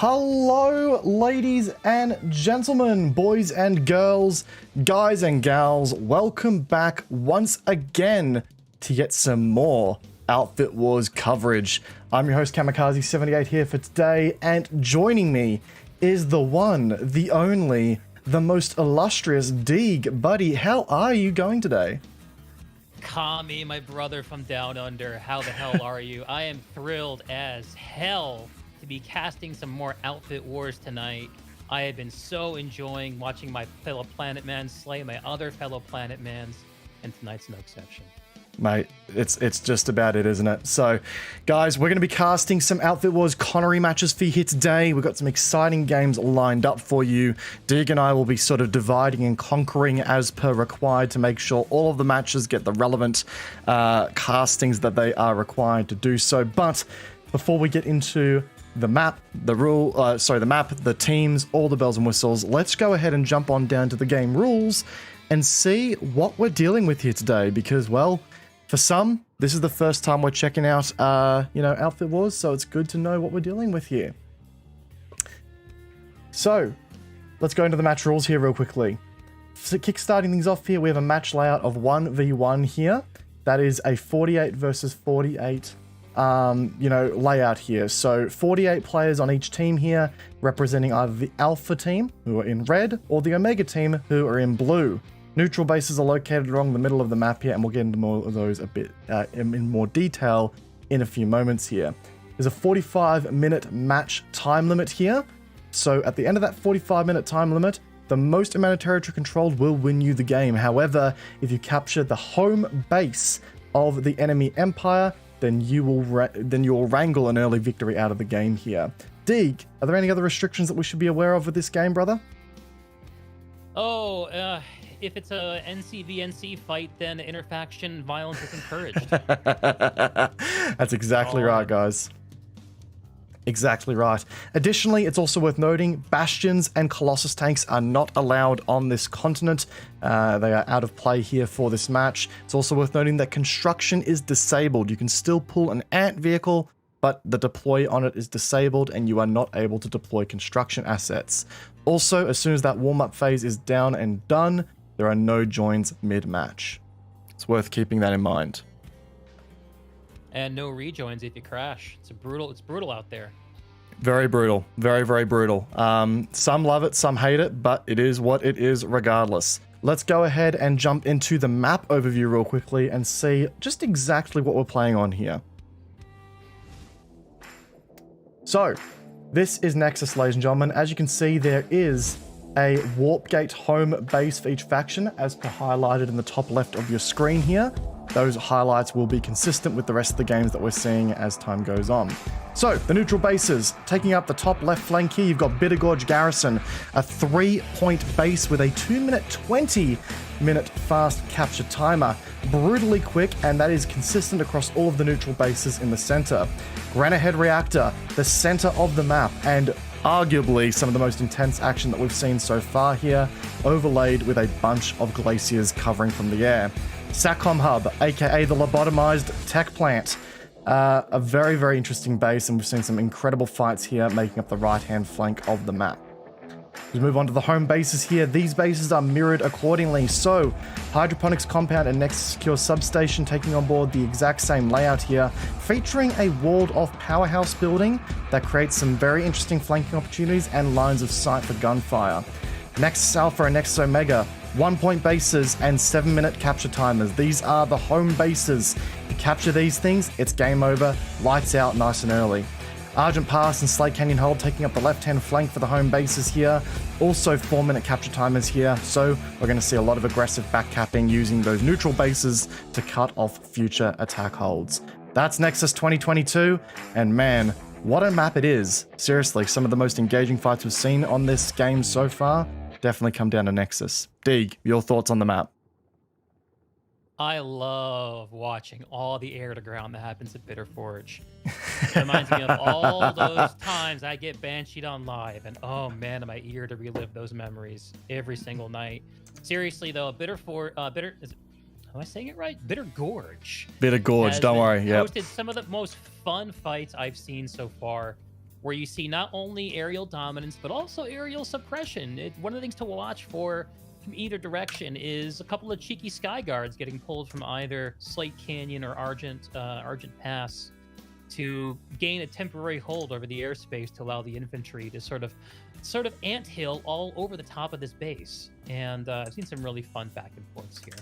Hello, ladies and gentlemen, boys and girls, guys and gals. Welcome back once again to get some more Outfit Wars coverage. I'm your host, Kamikaze78 here for today, and joining me is the one, the only, the most illustrious Deeg. Buddy, how are you going today? Kami, my brother from down under, how the hell are you? I am thrilled as hell to be casting some more Outfit Wars tonight. I have been so enjoying watching my fellow Planet Man slay my other fellow Planet Mans, and tonight's no exception. Mate, it's just about it, isn't it? So, guys, we're going to be casting some Outfit Wars Connery matches for you here today. We've got some exciting games lined up for you. Dig and I will be sort of dividing and conquering as per required to make sure all of the matches get the relevant castings that they are required to do so. But before we get into the map, the teams, all the bells and whistles, let's go ahead and jump on down to the game rules and see what we're dealing with here today, because, well, for some, this is the first time we're checking out, Outfit Wars, so it's good to know what we're dealing with here. So, let's go into the match rules here real quickly. So, kickstarting things off here, we have a match layout of 1v1 here. That is a 48 versus 48 layout here. So 48 players on each team here, representing either the Alpha team, who are in red, or the Omega team, who are in blue. Neutral bases are located along the middle of the map here, and we'll get into more of those a bit in more detail in a few moments here. There's a 45-minute match time limit here. So at the end of that 45-minute time limit, the most amount of territory controlled will win you the game. However, if you capture the home base of the enemy empire, then you will wrangle an early victory out of the game here. Deeg, are there any other restrictions that we should be aware of with this game, brother? If it's a NC fight, then interfaction violence is encouraged. That's exactly right, guys. Exactly right. Additionally, it's also worth noting, Bastions and Colossus tanks are not allowed on this continent. They are out of play here for this match. It's also worth noting that construction is disabled. You can still pull an ant vehicle, but the deploy on it is disabled and you are not able to deploy construction assets. Also, as soon as that warm-up phase is down and done, there are no joins mid-match. It's worth keeping that in mind. And no rejoins if you crash. It's brutal out there. Very brutal. Very, very brutal. Some love it, some hate it, but it is what it is regardless. Let's go ahead and jump into the map overview real quickly and see just exactly what we're playing on here. So, this is Nexus, ladies and gentlemen. As you can see, there is a warp gate home base for each faction, as per highlighted in the top left of your screen here. Those highlights will be consistent with the rest of the games that we're seeing as time goes on. So, the neutral bases, taking up the top left flank here, you've got Bittergorge Garrison, a 3-point base with a 2-minute 20-minute fast capture timer. Brutally quick, and that is consistent across all of the neutral bases in the center. Granahead Reactor, the center of the map, and arguably some of the most intense action that we've seen so far here, overlaid with a bunch of glaciers covering from the air. Satcom Hub, aka the lobotomized tech plant. A very, very interesting base, and we've seen some incredible fights here making up the right-hand flank of the map. We move on to the home bases here. These bases are mirrored accordingly. So, Hydroponics Compound and Nexus Secure Substation taking on board the exact same layout here, featuring a walled-off powerhouse building that creates some very interesting flanking opportunities and lines of sight for gunfire. Nexus Alpha and Nexus Omega, 1-point bases and 7-minute capture timers. These are the home bases. If you capture these things, it's game over, lights out nice and early. Argent Pass and Slate Canyon Hold taking up the left-hand flank for the home bases here. Also 4-minute capture timers here, so we're going to see a lot of aggressive backcapping using those neutral bases to cut off future attack holds. That's Nexus 2022, and man, what a map it is. Seriously, some of the most engaging fights we've seen on this game so far definitely come down to Nexus. Deeg, your thoughts on the map? I love watching all the air to ground that happens at Bitter Forge. It reminds me of all those times I get bansheed on live, and oh man, am I eager to relive those memories every single night. Seriously though, am I saying it right? Bitter Gorge. Bitter Gorge, don't worry. Yeah. Hosted some of the most fun fights I've seen so far. where you see not only aerial dominance, but also aerial suppression. One of the things to watch for from either direction is a couple of cheeky sky guards getting pulled from either Slate Canyon or Argent Pass to gain a temporary hold over the airspace to allow the infantry to sort of anthill all over the top of this base. And I've seen some really fun back and forths here.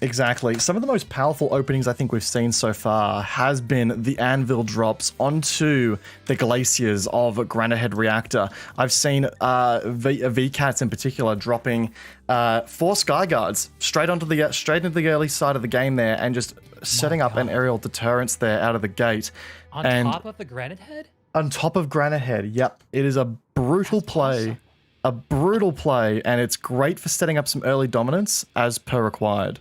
Exactly. Some of the most powerful openings I think we've seen so far has been the anvil drops onto the glaciers of Granite Reactor. I've seen VCats in particular dropping 4 sky guards straight into the early side of the game there, and just setting up an aerial deterrence there out of the gate. On top of the Granite Head? On top of Granite Head, yep. It is a brutal play. Awesome. A brutal play, and it's great for setting up some early dominance as per required.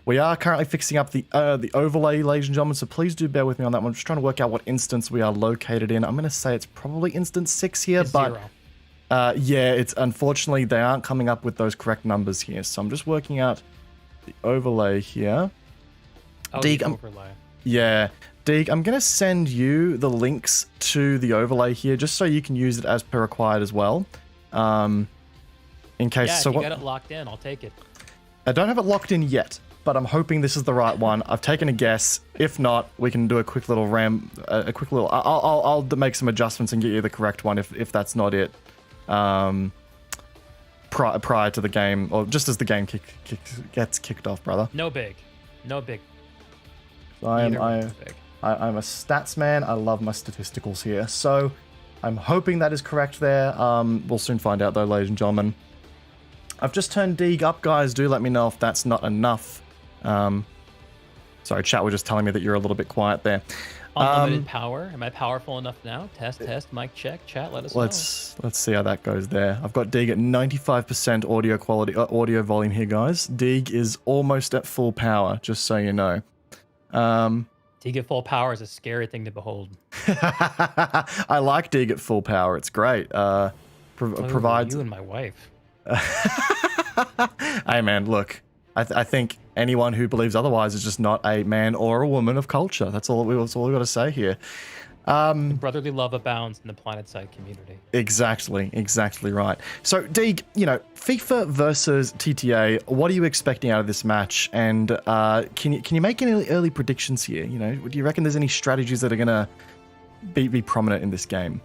We are currently fixing up the overlay, ladies and gentlemen, so please do bear with me on that one. I'm just trying to work out what instance we are located in. I'm going to say it's probably instance 6 here, it's but 0. yeah, it's unfortunately they aren't coming up with those correct numbers here. So I'm just working out the overlay here. Oh, the overlay. Yeah. Deeg, I'm going to send you the links to the overlay here just so you can use it as per required as well. In case... Yeah, so if you got it locked in, I'll take it. I don't have it locked in yet, but I'm hoping this is the right one. I've taken a guess. If not, we can do a quick little I'll make some adjustments and get you the correct one if that's not it. Prior to the game, or just as the game gets kicked off, brother. No big. I'm a stats man. I love my statisticals here, so I'm hoping that is correct there. We'll soon find out though, ladies and gentlemen. I've just turned Deeg up, guys. Do let me know if that's not enough. Sorry, chat were just telling me that you're a little bit quiet there. Unlimited power. Am I powerful enough now? Test, mic check. Chat, let us know. Let's see how that goes there. I've got Deeg at 95% audio quality, audio volume here, guys. Deeg is almost at full power, just so you know. Deeg at full power is a scary thing to behold. I like Deeg at full power. It's great. Provides you and my wife. Hey man, look, I think anyone who believes otherwise is just not a man or a woman of culture. That's all we got to say here. Brotherly love abounds in the PlanetSide community. Exactly right. So Deeg, FIFA versus TTA, what are you expecting out of this match? And can you make any early predictions here? Do you reckon there's any strategies that are gonna be prominent in this game?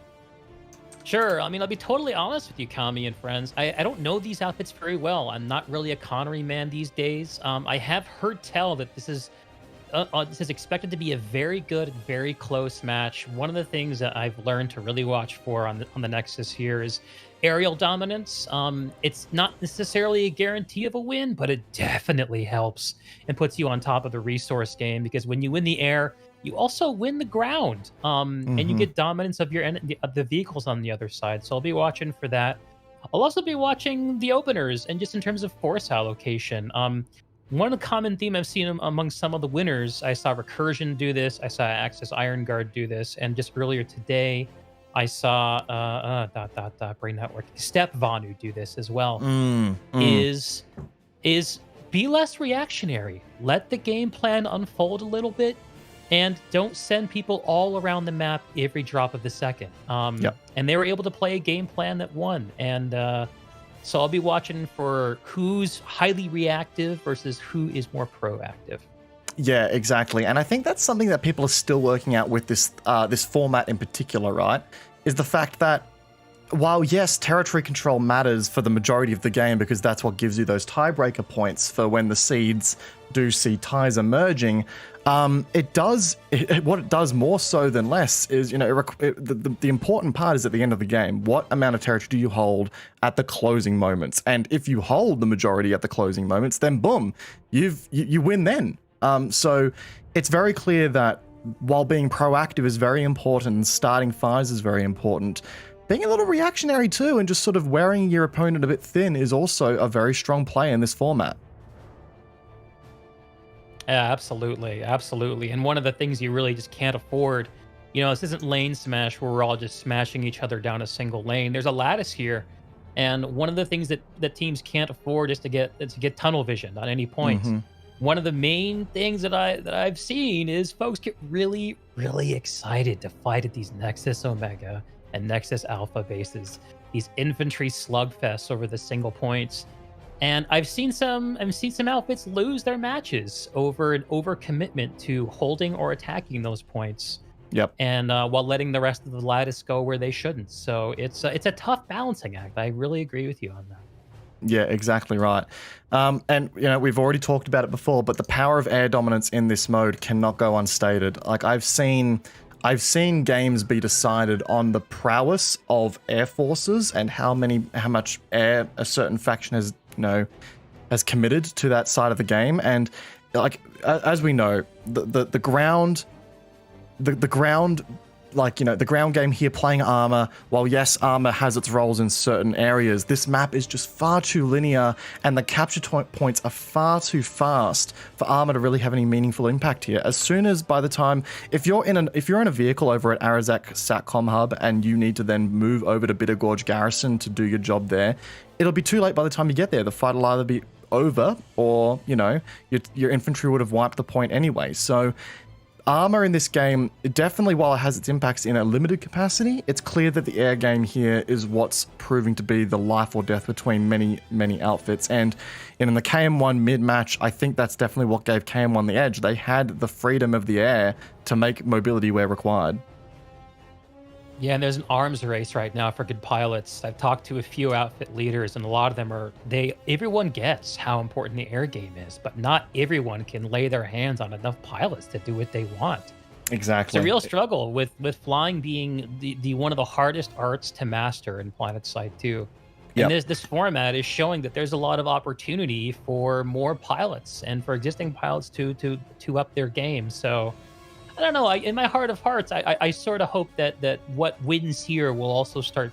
Sure. I mean, I'll be totally honest with you, Kami and friends. I don't know these outfits very well. I'm not really a Connery man these days. I have heard tell that this is expected to be a very good, very close match. One of the things that I've learned to really watch for on the Nexus here is aerial dominance. It's not necessarily a guarantee of a win, but it definitely helps and puts you on top of the resource game, because when you win the air, you also win the ground, and you get dominance of the vehicles on the other side. So I'll be watching for that. I'll also be watching the openers, and just in terms of force allocation. One of the common theme I've seen among some of the winners, I saw Recursion do this, I saw Axis Iron Guard do this, and just earlier today, I saw Brain Network Step Vanu do this as well. Is be less reactionary. Let the game plan unfold a little bit. And don't send people all around the map every drop of the second. And they were able to play a game plan that won. And so I'll be watching for who's highly reactive versus who is more proactive. Yeah, exactly. And I think that's something that people are still working out with this format in particular, right? Is the fact that while, yes, territory control matters for the majority of the game because that's what gives you those tiebreaker points for when the seeds do see ties emerging, what it does more so than less is, the important part is at the end of the game, what amount of territory do you hold at the closing moments? And if you hold the majority at the closing moments, then boom, you win then. So it's very clear that while being proactive is very important and starting fires is very important, being a little reactionary too and just sort of wearing your opponent a bit thin is also a very strong play in this format. Yeah, absolutely. And one of the things you really just can't afford, this isn't lane smash where we're all just smashing each other down a single lane. There's a lattice here, and one of the things that teams can't afford is to get tunnel vision at any point. one of the main things that I've seen is folks get really, really excited to fight at these Nexus Omega and Nexus Alpha bases, these infantry slugfests over the single points. And I've seen some outfits lose their matches over an overcommitment to holding or attacking those points. Yep. And while letting the rest of the Lattice go where they shouldn't. So it's a tough balancing act. I really agree with you on that. Yeah, exactly right. And you know, we've already talked about it before, but the power of air dominance in this mode cannot go unstated. Like I've seen games be decided on the prowess of air forces and how much air a certain faction has, you know, has committed to that side of the game. And like as we know, the ground, like, you know, the ground game here playing armor, while yes, armor has its roles in certain areas, this map is just far too linear and the capture points are far too fast for armor to really have any meaningful impact here. As soon as by the time, if you're in a vehicle over at Arazak Satcom Hub and you need to then move over to Bitter Gorge Garrison to do your job there, it'll be too late by the time you get there. The fight will either be over or, you know, your infantry would have wiped the point anyway. So armor in this game, definitely, while it has its impacts in a limited capacity, it's clear that the air game here is what's proving to be the life or death between many outfits. And in the KM1 mid-match, I think that's definitely what gave KM1 the edge. They had the freedom of the air to make mobility where required. Yeah, and there's an arms race right now for good pilots. I've talked to a few outfit leaders, and a lot of them everyone gets how important the air game is, but not everyone can lay their hands on enough pilots to do what they want. Exactly. It's a real struggle with flying being the one of the hardest arts to master in PlanetSide 2. And this format is showing that there's a lot of opportunity for more pilots and for existing pilots to up their game. So I don't know. In my heart of hearts, I sort of hope that what wins here will also start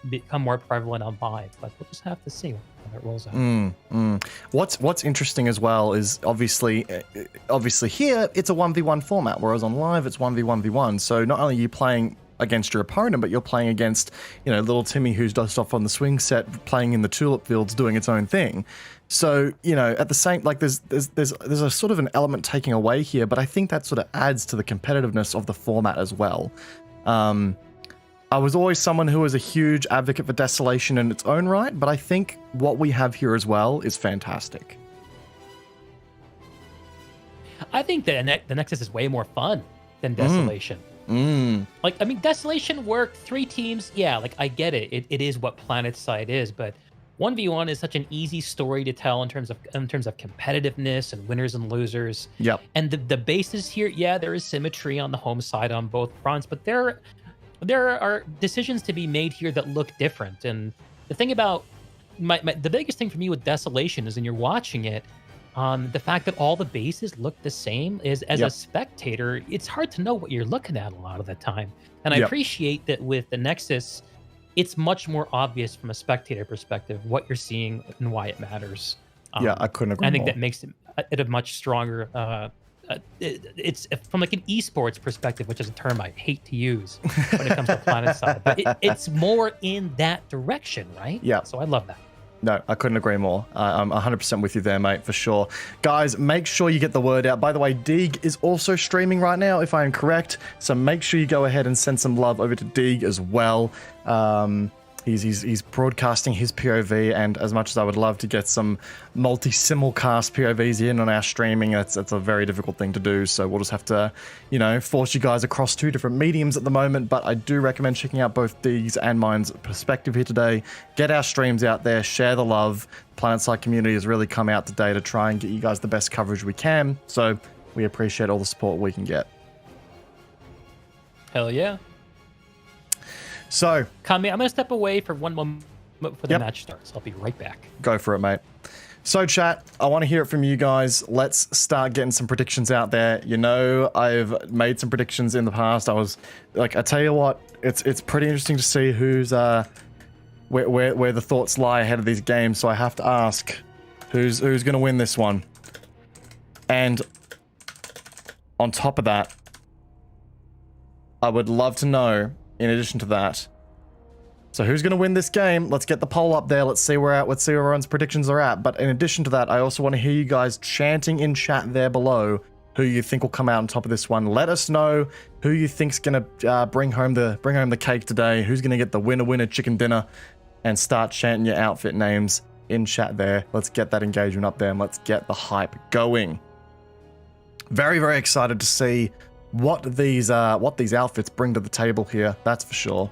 become more prevalent on live. But we'll just have to see how it rolls out. What's interesting as well is obviously here it's a 1v1 format, whereas on live it's 1v1v1. So not only are you playing against your opponent, but you're playing against, you know, little Timmy who's just off on the swing set, playing in the tulip fields, doing its own thing. So, you know, at the same, like there's a sort of an element taking away here, but I think that sort of adds to the competitiveness of the format as well. I was always someone who was a huge advocate for Desolation in its own right, but I think what we have here as well is fantastic. I think that the Nexus is way more fun than Desolation. Like, I mean, Desolation worked 3 teams. Yeah, like I get it. It is what PlanetSide is, but 1v1 is such an easy story to tell in terms of competitiveness and winners and losers. Yep. And the bases here, yeah, there is symmetry on the home side on both fronts, but there are decisions to be made here that look different. And the thing about the biggest thing for me with Desolation is when you're watching it, the fact that all the bases look the same is, as a spectator, it's hard to know what you're looking at a lot of the time. And I appreciate that with the Nexus, it's much more obvious from a spectator perspective what you're seeing and why it matters. Yeah, I couldn't agree more. I think that makes it a much stronger. It's from like an esports perspective, which is a term I hate to use when it comes to PlanetSide, but it's more in that direction, right? Yeah. So I love that. No, I couldn't agree more. I'm 100% with you there, mate, for sure. Guys, make sure you get the word out. By the way, Deeg is also streaming right now, if I am correct. So make sure you go ahead and send some love over to Deeg as well. He's broadcasting his POV, and as much as I would love to get some multi-simulcast POVs in on our streaming, that's a very difficult thing to do. So we'll just have to, you know, force you guys across 2 different mediums at the moment. But I do recommend checking out both Deeg's and mine's perspective here today. Get our streams out there, share the love. PlanetSide community has really come out today to try and get you guys the best coverage we can. So we appreciate all the support we can get. Hell yeah. So, Kami, I'm going to step away for one moment before the match starts. I'll be right back. Go for it, mate. So, chat, I want to hear it from you guys. Let's start getting some predictions out there. You know, I've made some predictions in the past. I was like, I tell you what, it's pretty interesting to see who's where the thoughts lie ahead of these games. So I have to ask, who's going to win this one? And on top of that, I would love to know, in addition to that, So who's going to win this game? Let's get the poll up there. Let's see where everyone's predictions are at. But in addition to that, I also want to hear you guys chanting in chat there below who you think will come out on top of this one. Let us know who you think's going to bring home the cake today. Who's going to get the winner chicken dinner, and start chanting your outfit names in chat there. Let's get that engagement up there and let's get the hype going. Very, very excited to see what these outfits bring to the table here. That's for sure.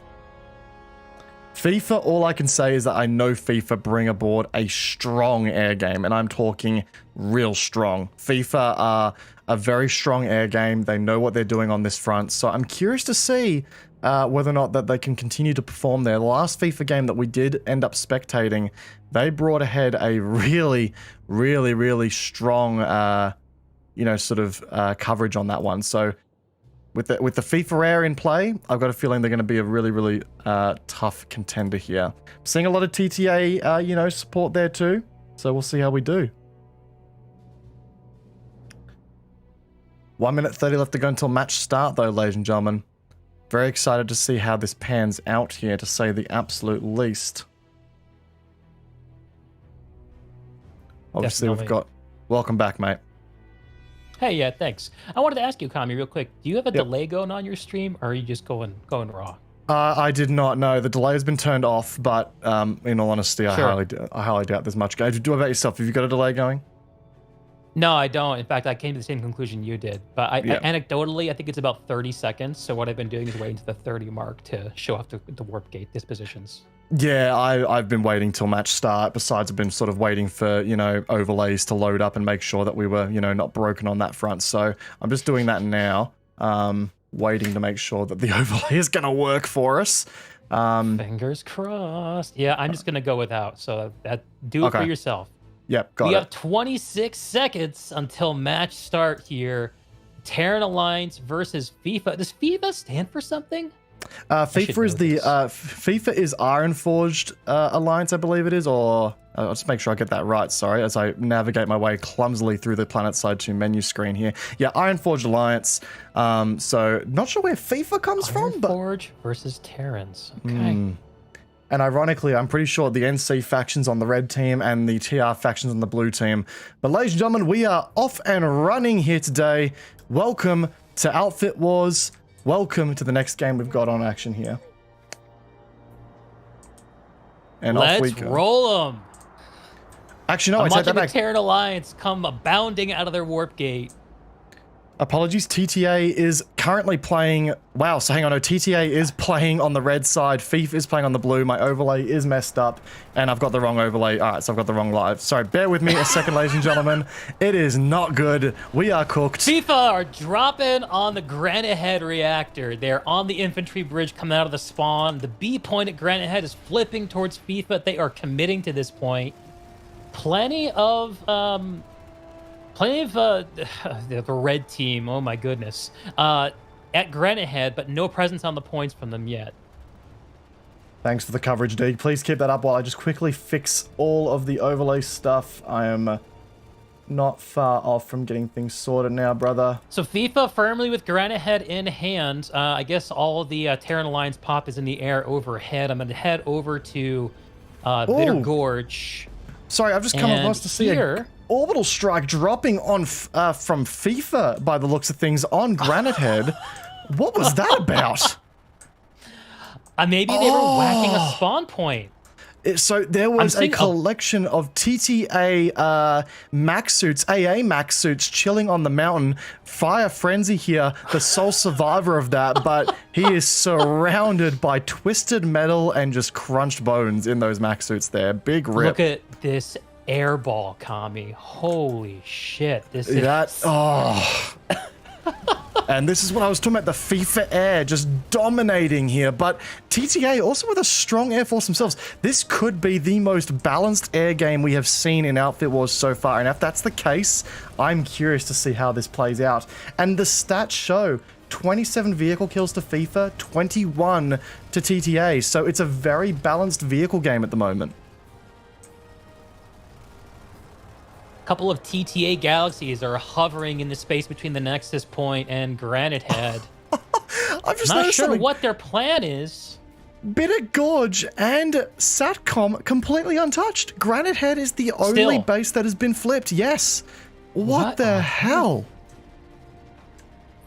FIFA, all I can say is that I know FIFA bring aboard a strong air game, and I'm talking real strong. FIFA are a very strong air game. They know what they're doing on this front, so I'm curious to see whether or not that they can continue to perform there. The last FIFA game that we did end up spectating, they brought ahead a really, really, really strong, coverage on that one. So with the FIFA Air in play, I've got a feeling they're going to be a really, really tough contender here. Seeing a lot of TTA, support there too. So we'll see how we do. 1 minute 30 left to go until match start, though, ladies and gentlemen. Very excited to see how this pans out here, to say the absolute least. Obviously, Definitely. we've got... Welcome back, mate. Hey, yeah, thanks. I wanted to ask you, Kami, real quick. Do you have a delay going on your stream, or are you just going raw? I did not know. The delay has been turned off, but in all honesty, Sure. I highly doubt there's much. Do about yourself? Have you got a delay going? No, I don't. In fact, I came to the same conclusion you did. But anecdotally, I think it's about 30 seconds. So what I've been doing is waiting to the 30 mark to show off the warp gate dispositions. Yeah, I've been waiting till match start. Besides, I've been sort of waiting for, overlays to load up and make sure that we were, not broken on that front. So I'm just doing that now, waiting to make sure that the overlay is going to work for us. Fingers crossed. Yeah, I'm just going to go without. So do it for yourself. Yep, got it. We have 26 seconds until match start here. Terran Alliance versus FIFA. Does FIFA stand for something? FIFA is FIFA is Ironforged Alliance, I believe it is, or I'll just make sure I get that right. Sorry, as I navigate my way clumsily through the Planet Side 2 menu screen here. Yeah, Ironforged Alliance. So not sure where FIFA comes from, but Ironforge versus Terrans. Okay. And ironically, I'm pretty sure the NC faction's on the red team and the TR faction's on the blue team. But ladies and gentlemen, we are off and running here today. Welcome to Outfit Wars. Welcome to the next game we've got on action here. And off we Let's go. roll them. Actually, no, I'm I take watching that the back. Terran Alliance come bounding out of their warp gate. Apologies, TTA is currently playing... Wow, so hang on, no, TTA is playing on the red side, FIFA is playing on the blue, my overlay is messed up, and I've got the wrong overlay. Alright, so I've got the wrong live. Sorry, bear with me a second, ladies and gentlemen. It is not good. We are cooked. FIFA are dropping on the Granite Head reactor. They're on the infantry bridge coming out of the spawn. The B point at Granite Head is flipping towards FIFA. They are committing to this point. Plenty of the red team, oh my goodness, at Granite Head, but no presence on the points from them yet. Thanks for the coverage, Deeg. Please keep that up while I just quickly fix all of the overlay stuff. I am not far off from getting things sorted now, brother. So FIFA firmly with Granite Head in hand. I guess all the Terran Alliance pop is in the air overhead. I'm going to head over to Bitter Gorge. Sorry, I've just come across to see here, orbital strike dropping on from FIFA by the looks of things on Granite Head. What was that about? Maybe they were whacking a spawn point. So there was a collection of TTA max suits, AA max suits chilling on the mountain. Fire Frenzy here, the sole survivor of that, but he is surrounded by twisted metal and just crunched bones in those max suits there. Big rip. Look at this airball, Kami. Holy shit. This is... And this is what I was talking about, the FIFA Air just dominating here. But TTA also with a strong Air Force themselves. This could be the most balanced air game we have seen in Outfit Wars so far. And if that's the case, I'm curious to see how this plays out. And the stats show 27 vehicle kills to FIFA, 21 to TTA. So it's a very balanced vehicle game at the moment. Couple of TTA galaxies are hovering in the space between the Nexus Point and Granite Head. I'm just not sure something. what their plan is. Bitter Gorge and Satcom completely untouched. Granite Head is the only base that has been flipped. Yes. What the hell?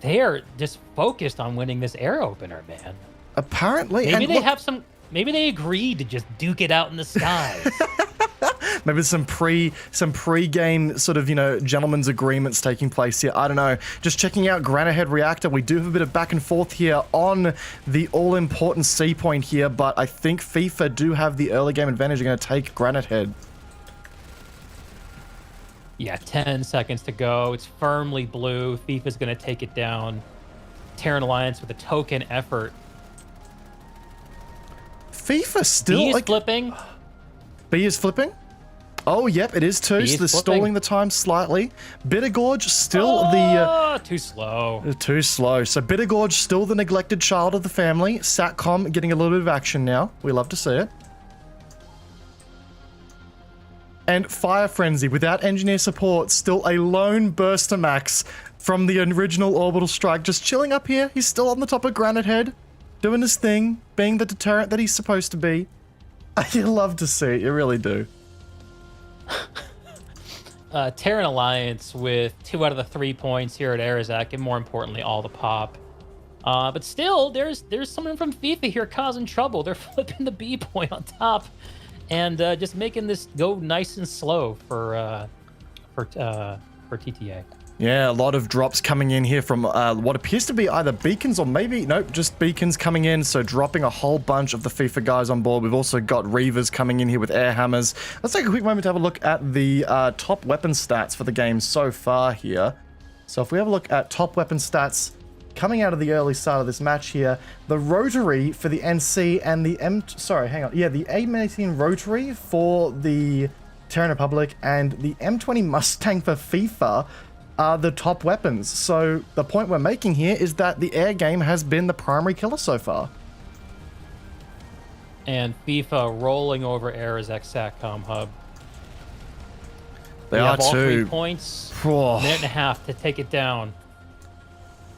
They're just focused on winning this air opener, man. Apparently. Maybe they have some. Maybe they agreed to just duke it out in the skies. Maybe some pre-game sort of, gentlemen's agreements taking place here. I don't know. Just checking out Granite Head Reactor. We do have a bit of back and forth here on the all-important C point here, but I think FIFA do have the early game advantage. They're going to take Granite Head. Yeah, 10 seconds to go. It's firmly blue. FIFA's going to take it down. Terran Alliance with a token effort. FIFA still B is flipping. B is flipping? Oh, yep, it is too. So they're stalling the time slightly. Bitter Gorge still too slow. Too slow. So Bitter Gorge still the neglected child of the family. Satcom getting a little bit of action now. We love to see it. And Fire Frenzy, without engineer support, still a lone Burster Max from the original Orbital Strike. Just chilling up here. He's still on the top of Granite Head, doing his thing, being the deterrent that he's supposed to be. You love to see it. You really do. Terran Alliance with 2 out of the 3 points here at Arizak, and more importantly, all the pop. But still, there's someone from FIFA here causing trouble. They're flipping the B point on top, and just making this go nice and slow for TTA. Yeah, a lot of drops coming in here from what appears to be either beacons or maybe, nope, just beacons coming in. So dropping a whole bunch of the FIFA guys on board. We've also got Reavers coming in here with air hammers. Let's take a quick moment to have a look at the top weapon stats for the game so far here. So if we have a look at top weapon stats coming out of the early start of this match here, the rotary for the NC and the the A18 rotary for the Terran Republic and the M20 Mustang for FIFA are the top weapons. So the point we're making here is that the air game has been the primary killer so far. And FIFA rolling over Arizek Satcom Hub. They are all 3 too. points, Oh. minute and a half to take it down.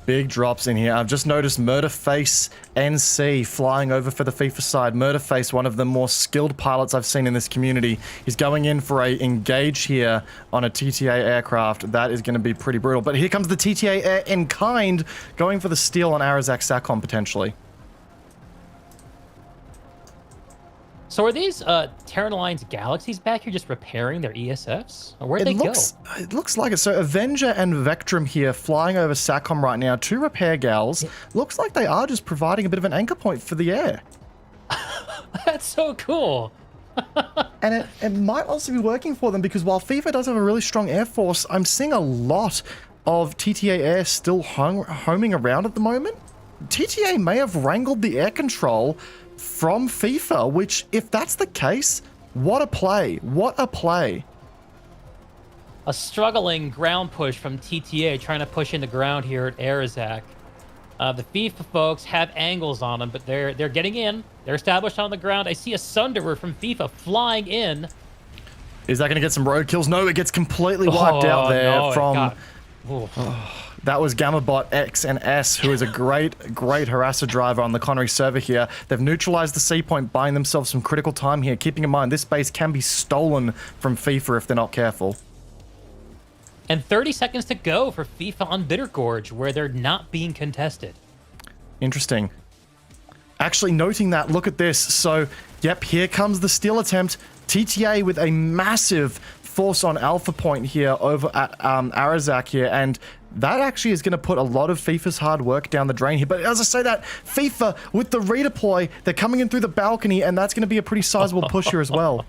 Big drops in here. I've just noticed Murderface NC flying over for the FIFA side. Murderface, one of the more skilled pilots I've seen in this community. He's going in for a engage here on a TTA aircraft. That is going to be pretty brutal. But here comes the TTA air in kind, going for the steal on Arizak Satcom potentially. So are these Terran Alliance Galaxies back here just repairing their ESFs? Or where'd they go? It looks like it. So Avenger and Vectrum here flying over Satcom right now. 2 repair gals. Looks like they are just providing a bit of an anchor point for the air. That's so cool. And it might also be working for them because while FIFA does have a really strong air force, I'm seeing a lot of TTA air still homing around at the moment. TTA may have wrangled the air control from FIFA, which, if that's the case, what a play. What a play. A struggling ground push from TTA trying to push into ground here at Arizak. The FIFA folks have angles on them, but they're getting in. They're established on the ground. I see a Sunderer from FIFA flying in. Is that going to get some road kills? No, it gets completely wiped out there from... That was GammaBot X and S, who is a great harasser driver on the Connery server here. They've neutralized the C point, buying themselves some critical time here. Keeping in mind, this base can be stolen from FIFA if they're not careful. And 30 seconds to go for FIFA on Bitter Gorge, where they're not being contested. Interesting. Actually, noting that, look at this. So, yep, here comes the steal attempt. TTA with a massive force on Alpha Point here over at Arizak here, and that actually is going to put a lot of FIFA's hard work down the drain here. But as I say that, FIFA with the redeploy, they're coming in through the balcony, and that's going to be a pretty sizable push here as well.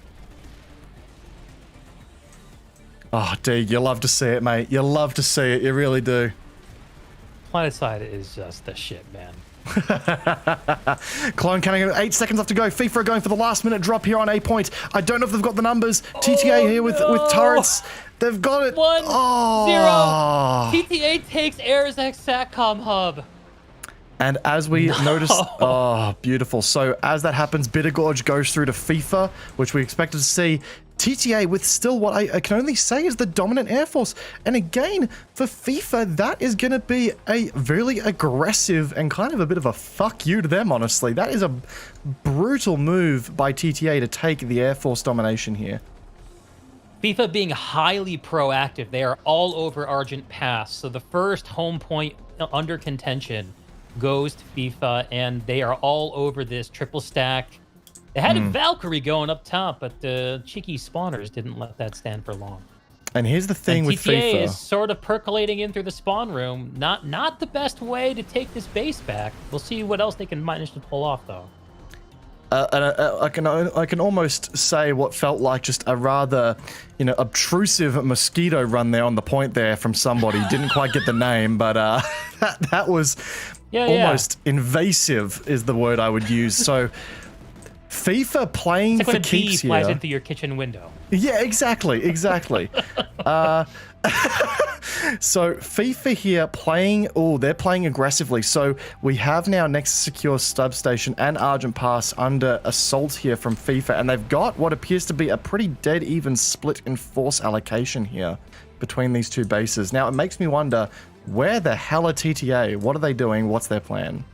Oh, dude, you love to see it, mate. You love to see it. You really do. Planetside is just the shit, man. Clone cannon, 8 seconds left to go. FIFA are going for the last minute drop here on A point. I don't know if they've got the numbers. TTA here with turrets. They've got it. 1-0. TTA takes Arizek Satcom Hub. And as we notice, oh, beautiful. So as that happens, Bitter Gorge goes through to FIFA, which we expected to see. TTA with still what I can only say is the dominant air force. And again, for FIFA, that is going to be a really aggressive and kind of a bit of a fuck you to them, honestly. That is a brutal move by TTA to take the air force domination here. FIFA being highly proactive, they are all over Argent Pass. So the first home point under contention goes to FIFA, and they are all over this triple stack. They had a Valkyrie going up top, but the cheeky spawners didn't let that stand for long. And here's the thing with TTA FIFA. is sort of percolating in through the spawn room. Not the best way to take this base back. We'll see what else they can manage to pull off, though. I can almost say what felt like just a rather, obtrusive mosquito run there on the point there from somebody. Didn't quite get the name, but that was almost invasive is the word I would use. So FIFA playing it's like for keeps here. When a bee flies into your kitchen window. Yeah, exactly. So FIFA here playing, they're playing aggressively. So we have now Nexus Secure Substation and Argent Pass under assault here from FIFA, and they've got what appears to be a pretty dead even split in force allocation here between these two bases. Now it makes me wonder, where the hell are TTA? What are they doing? What's their plan?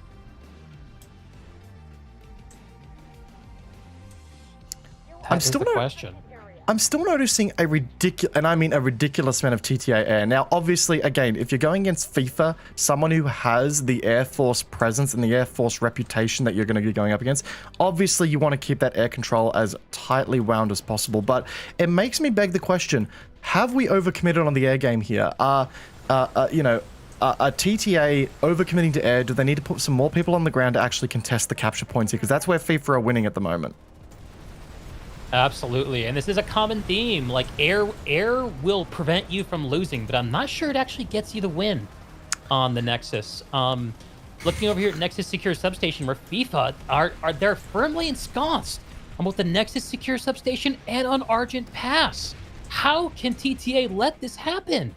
I'm still noticing a ridiculous amount of TTA air. Now, obviously, again, if you're going against FIFA, someone who has the Air Force presence and the Air Force reputation that you're going to be going up against, obviously you want to keep that air control as tightly wound as possible. But it makes me beg the question, have we overcommitted on the air game here? Are TTA overcommitting to air? Do they need to put some more people on the ground to actually contest the capture points here? Because that's where FIFA are winning at the moment. Absolutely, and this is a common theme. Like air will prevent you from losing, but I'm not sure it actually gets you the win on the Nexus. Looking over here at Nexus Secure Substation, where FIFA they're firmly ensconced on both the Nexus Secure Substation and on Argent Pass. How can TTA let this happen?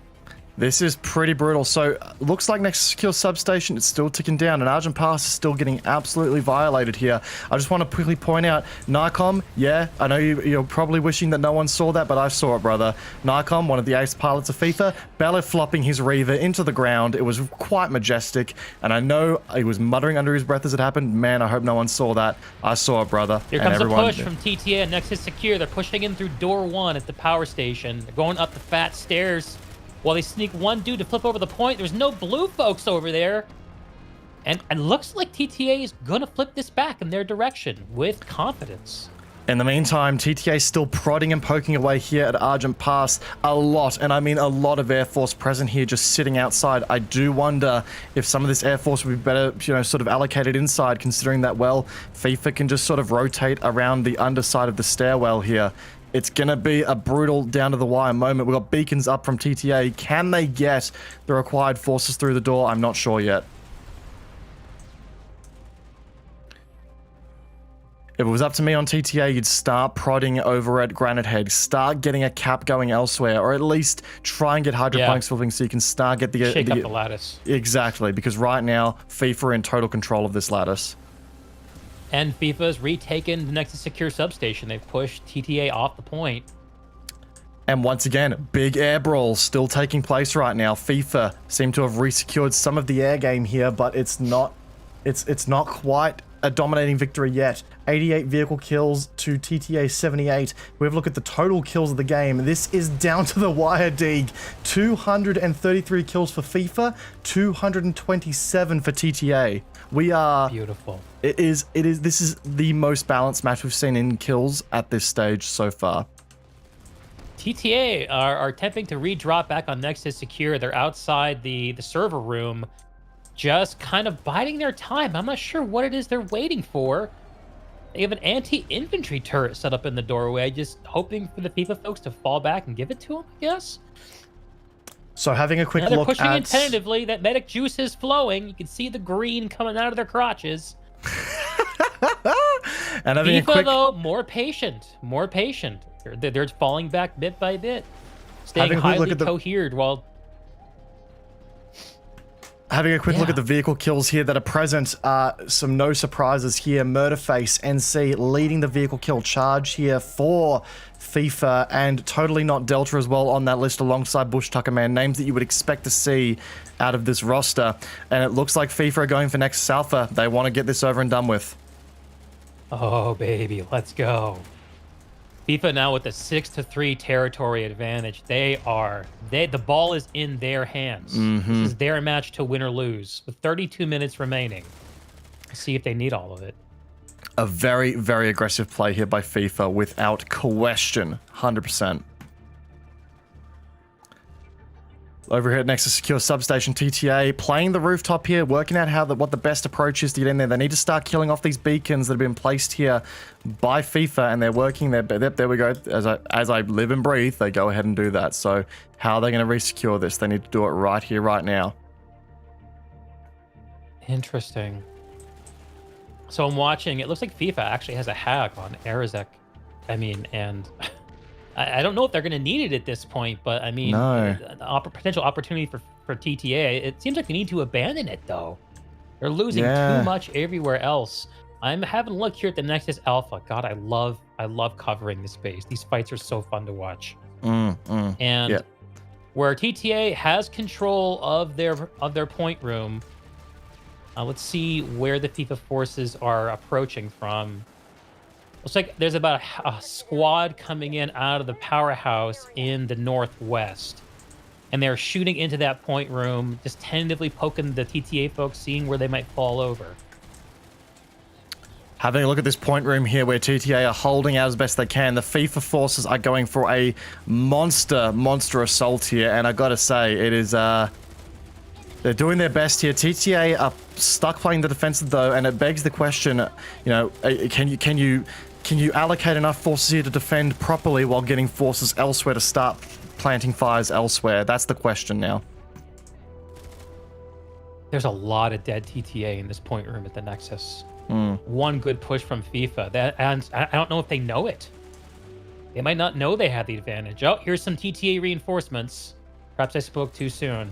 This is pretty brutal. So, looks like Nexus Secure Substation, it's still ticking down, and Argent Pass is still getting absolutely violated here. I just want to quickly point out, Nycom, yeah, I know you're probably wishing that no one saw that, but I saw it, brother. Nycom, one of the ace pilots of FIFA, belly flopping his Reaver into the ground. It was quite majestic, and I know he was muttering under his breath as it happened. Man, I hope no one saw that. I saw it, brother. Here comes a push from TTA and Nexus Secure. They're pushing in through door 1 at the power station. They're going up the fat stairs. While they sneak one dude to flip over the point, there's no blue folks over there. And looks like TTA is going to flip this back in their direction with confidence. In the meantime, TTA is still prodding and poking away here at Argent Pass a lot, and I mean a lot of Air Force present here just sitting outside. I do wonder if some of this Air Force would be better, sort of allocated inside, considering that, well, FIFA can just sort of rotate around the underside of the stairwell here. It's going to be a brutal down-to-the-wire moment. We've got beacons up from TTA. Can they get the required forces through the door? I'm not sure yet. If it was up to me on TTA, you'd start prodding over at Granite Head, start getting a cap going elsewhere, or at least try and get hydroponics flipping so you can start get the... Shake up the lattice. Exactly, because right now, FIFA are in total control of this lattice. And FIFA's retaken the Nexus Secure Substation. They've pushed TTA off the point. And once again, big air brawls still taking place right now. FIFA seem to have resecured some of the air game here, but it's not quite a dominating victory yet. 88 vehicle kills to TTA 78. We have a look at the total kills of the game. This is down to the wire, Deeg. 233 kills for FIFA, 227 for TTA. We are beautiful. This is the most balanced match we've seen in kills at this stage so far. TTA are attempting to re-drop back on Nexus Secure. They're outside the server room, just kind of biding their time. I'm not sure what it is they're waiting for. They have an anti-infantry turret set up in the doorway, just hoping for the FIFA folks to fall back and give it to them, I guess. So having a quick now they're look pushing at... in tentatively. That medic juice is flowing. You can see the green coming out of their crotches. And having FIFA, a quick... though, more patient. More patient. They're falling back bit by bit. Staying highly cohered while... Having a quick look at the vehicle kills here that are present, some no surprises here. Murderface, NC leading the vehicle kill charge here for FIFA, and totally not Delta as well on that list alongside Bush Tucker, man. Names that you would expect to see out of this roster. And it looks like FIFA are going for Nexus Alpha. They want to get this over and done with. Oh, baby, let's go. FIFA now with a 6-3 territory advantage. The ball is in their hands. This is their match to win or lose with 32 minutes remaining. See if they need all of it. A very, very aggressive play here by FIFA without question. 100%. Over here at Nexus Secure Substation, TTA playing the rooftop here, working out what the best approach is to get in there. They need to start killing off these beacons that have been placed here by FIFA, and they're working there. There we go. As I live and breathe, they go ahead and do that. So how are they going to resecure this? They need to do it right here, right now. Interesting. So I'm watching. It looks like FIFA actually has a hack on Arizek. I mean, and I don't know if they're going to need it at this point, but I mean, potential opportunity for TTA. It seems like they need to abandon it, though. They're losing too much everywhere else. I'm having a look here at the Nexus Alpha. God, I love covering this space. These fights are so fun to watch. And where TTA has control of their point room, let's see where the FIFA forces are approaching from. Looks like there's about a squad coming in out of the powerhouse in the northwest. And they're shooting into that point room, just tentatively poking the TTA folks, seeing where they might fall over. Having a look at this point room here where TTA are holding out as best they can. The FIFA forces are going for a monster assault here. And I gotta say, it is... They're doing their best here. TTA are stuck playing the defensive though, and it begs the question, you know, can you allocate enough forces here to defend properly while getting forces elsewhere to start planting fires elsewhere? That's the question now. There's a lot of dead TTA in this point room at the Nexus. One good push from FIFA. And I don't know if they know it. They might not know they have the advantage. Oh, here's some TTA reinforcements. Perhaps I spoke too soon.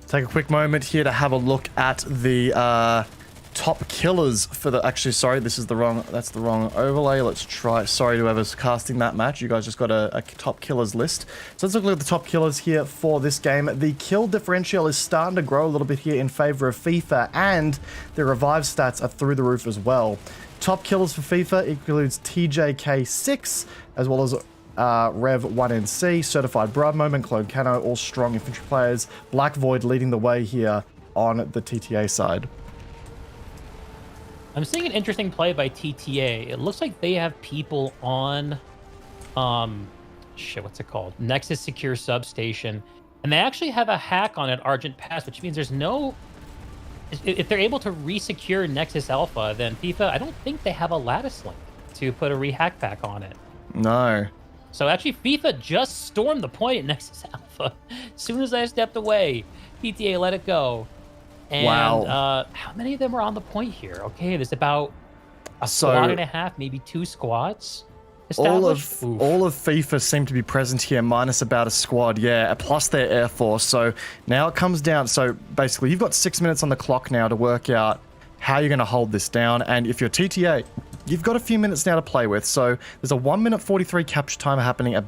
Take a quick moment here to have a look at the top killers for the... Actually, sorry, that's the wrong overlay. Let's try... Sorry to whoever's casting that match. You guys just got a top killers list. So let's look at the top killers here for this game. The kill differential is starting to grow a little bit here in favor of FIFA, and the revive stats are through the roof as well. Top killers for FIFA includes TJK6, as well as Rev1NC, Certified Brad Moment, Claude Cano, all strong infantry players. Black Void leading the way here on the TTA side. I'm seeing an interesting play by TTA. It looks like they have people on, what's it called? Nexus Secure Substation. And they actually have a hack on it, Argent Pass, which means there's no... If they're able to re-secure Nexus Alpha, then FIFA, I don't think they have a Lattice link to put a re-hack pack on it. No. So actually, FIFA just stormed the point at Nexus Alpha. As soon as I stepped away, TTA let it go. And how many of them are on the point here? Okay, there's about a squad and a half, maybe 2 squads established. All of FIFA seem to be present here, minus about a squad, plus their Air Force. So now it comes down. So basically, you've got 6 minutes on the clock now to work out how you're going to hold this down. And if you're TTA, you've got a few minutes now to play with. So there's a 1 minute 43 capture time happening at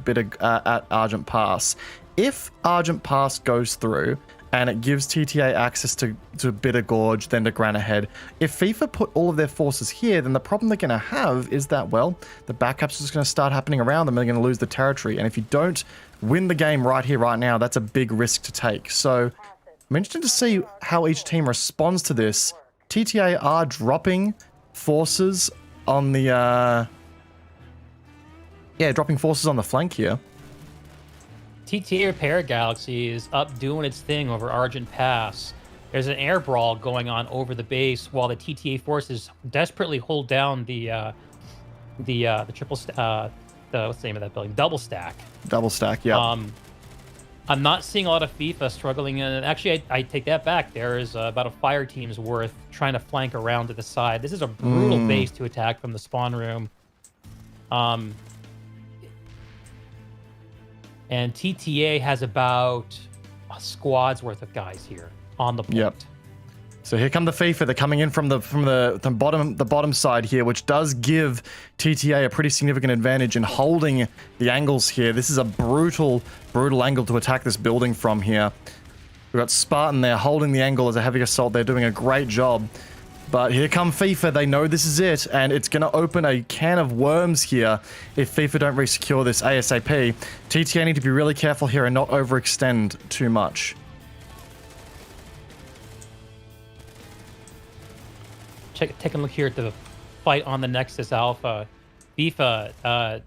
Argent Pass. If Argent Pass goes through and it gives TTA access to Bitter Gorge, then to Granite Head, if FIFA put all of their forces here, then the problem they're going to have is that, well, the backups are just going to start happening around them and they're going to lose the territory. And if you don't win the game right here, right now, that's a big risk to take. So I'm interested to see how each team responds to this. TTA are dropping forces on the dropping forces on the flank here. TTA Repair Galaxy is up doing its thing over Argent Pass. There's an air brawl going on over the base while the TTA forces desperately hold down the triple what's the name of that building? Double stack. Double stack, yeah. I'm not seeing a lot of FIFA struggling, and actually, I take that back. There is about a fire team's worth trying to flank around to the side. This is a brutal base to attack from the spawn room. And TTA has about a squad's worth of guys here on the point. Yep. So here come the FIFA. They're coming in from the bottom side here, which does give TTA a pretty significant advantage in holding the angles here. This is a brutal angle to attack this building from here. We've got Spartan there holding the angle as a heavy assault. They're doing a great job. But here come FIFA. They know this is it, and it's going to open a can of worms here if FIFA don't resecure this ASAP. TTA need to be really careful here and not overextend too much. Take a look here at the fight on the Nexus Alpha. FIFA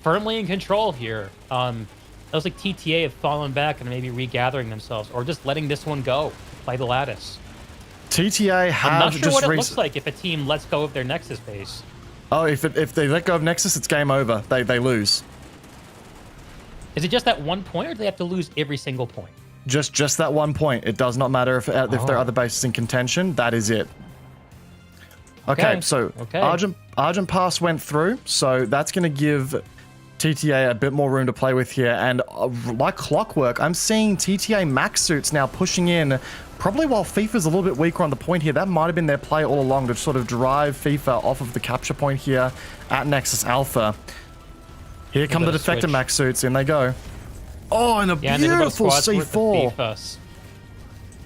firmly in control here. It looks like TTA have fallen back and maybe regathering themselves, or just letting this one go by the Lattice. TTA have I'm not sure just what it looks like if a team lets go of their Nexus base. Oh, if they let go of Nexus, it's game over. They lose. Is it just that 1 point, or do they have to lose every single point? Just that 1 point. It does not matter if there are other bases in contention. That is it. Okay, so Argent Pass went through, so that's going to give TTA a bit more room to play with here. And like clockwork, I'm seeing TTA max suits now pushing in, probably while FIFA's a little bit weaker on the point here. That might have been their play all along to sort of drive FIFA off of the capture point here at Nexus Alpha. Here come the defector max suits, in they go. Oh, and a beautiful C4.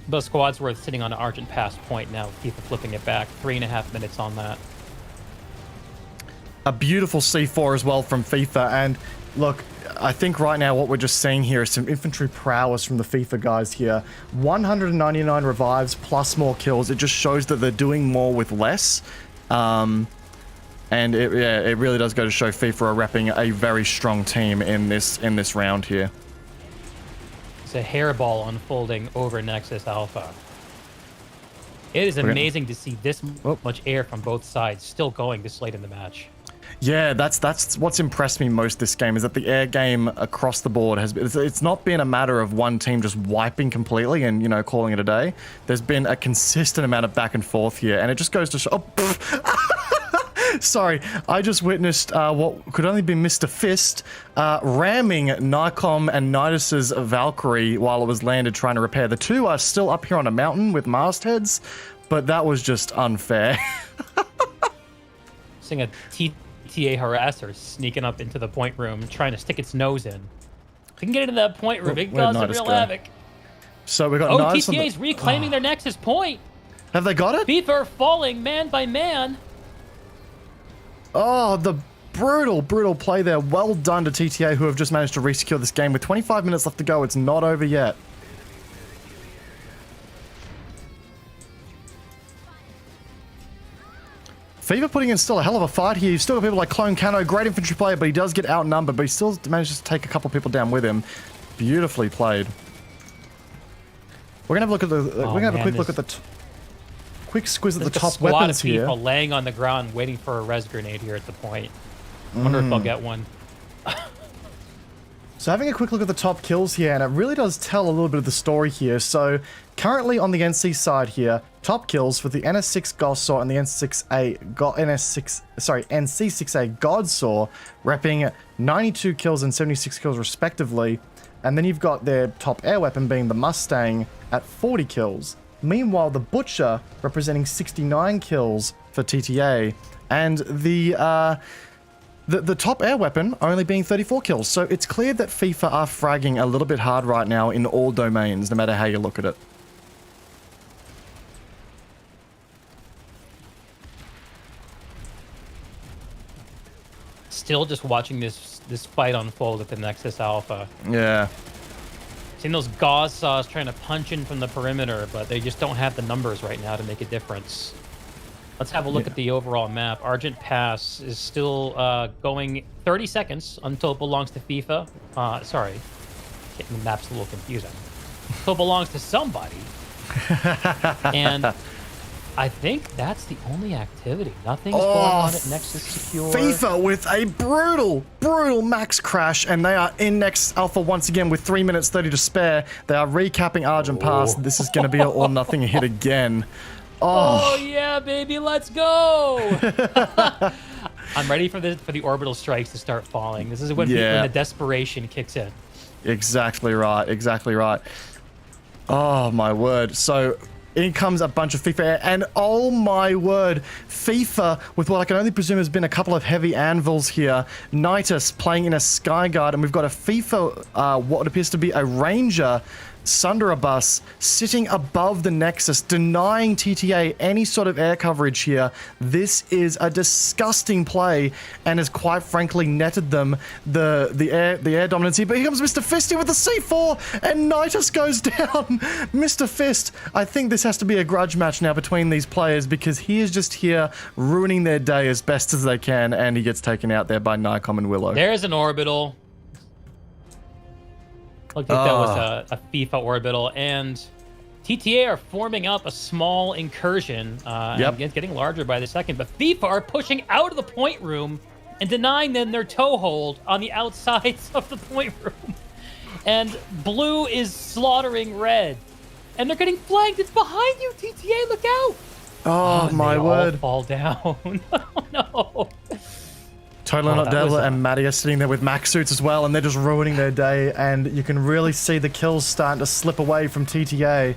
Those squads were sitting on an Argent Pass point now. FIFA flipping it back. 3.5 minutes on that. A beautiful C4 as well from FIFA. And look, I think right now what we're just seeing here is some infantry prowess from the FIFA guys here. 199 revives plus more kills. It just shows that they're doing more with less. And it really does go to show FIFA are repping a very strong team in this round here. A hairball unfolding over Nexus Alpha. It is amazing to see this much air from both sides still going this late in the match. Yeah, that's what's impressed me most this game, is that the air game across the board it's not been a matter of one team just wiping completely and, you know, calling it a day. There's been a consistent amount of back and forth here, and it just goes to show. Sorry, I just witnessed what could only be Mr. Fist ramming Nikon and Nidus's Valkyrie while it was landed trying to repair. The two are still up here on a mountain with mastheads, but that was just unfair. Seeing a TTA harasser sneaking up into the point room, trying to stick its nose in. If we can get into that point room, it can cause some real havoc. So we got Nidus TTA's reclaiming their Nexus point. Have they got it? FIFA are falling man by man. Oh, the brutal play there. Well done to TTA, who have just managed to resecure this game. With 25 minutes left to go, it's not over yet. FIFA putting in still a hell of a fight here. You've still got people like Clone Cano, great infantry player, but he does get outnumbered, but he still manages to take a couple people down with him. Beautifully played. We're gonna have a look at the. We're gonna have a quick look at the. Quick squiz at the top weapons here. People laying on the ground waiting for a res grenade here at the point. Wonder if I'll get one. So having a quick look at the top kills here, and it really does tell a little bit of the story here. So currently on the NC side here, top kills for the NS6 Godsaw and the NC6A Godsaw, repping 92 kills and 76 kills respectively. And then you've got their top air weapon being the Mustang at 40 kills. Meanwhile, the Butcher representing 69 kills for TTA, and the top air weapon only being 34 kills. So it's clear that FIFA are fragging a little bit hard right now in all domains, no matter how you look at it. Still just watching this fight unfold at the Nexus Alpha. Yeah. Seeing those gauze saws trying to punch in from the perimeter, but they just don't have the numbers right now to make a difference. Let's have a look at the overall map. Argent Pass is still going 30 seconds until it belongs to FIFA. Sorry, getting the map's a little confusing. Until it belongs to somebody. And I think that's the only activity. Nothing's going on at Nexus Secure. FIFA with a brutal max crash, and they are in Nexus Alpha once again with 3 minutes 30 to spare. They are recapping Argent Pass. This is going to be an or nothing hit again. Oh yeah, baby, let's go! I'm ready for the orbital strikes to start falling. This is when the desperation kicks in. Exactly right. Exactly right. Oh, my word. So in comes a bunch of FIFA air, and oh my word, FIFA, with what I can only presume has been a couple of heavy anvils here. Lattice playing in a Skyguard, and we've got a FIFA, what appears to be a Ranger, Sunderabus, sitting above the Nexus, denying TTA any sort of air coverage here. This is a disgusting play, and has quite frankly netted them the air dominance here. But here comes Mr. Fisty with the C4, and Lattice goes down. Mr. Fist, I think this has to be a grudge match now between these players, because he is just here ruining their day as best as they can, and he gets taken out there by Nycom and Willow. There's an orbital. Looked like that was a FIFA orbital, and TTA are forming up a small incursion. And it's getting larger by the second, but FIFA are pushing out of the point room and denying them their toehold on the outsides of the point room. And blue is slaughtering red, and they're getting flanked. It's behind you, TTA. Look out! Oh my word! All fall down. Oh no! Totally Not Devil and Maddie are sitting there with max suits as well, and they're just ruining their day, and you can really see the kills starting to slip away from TTA.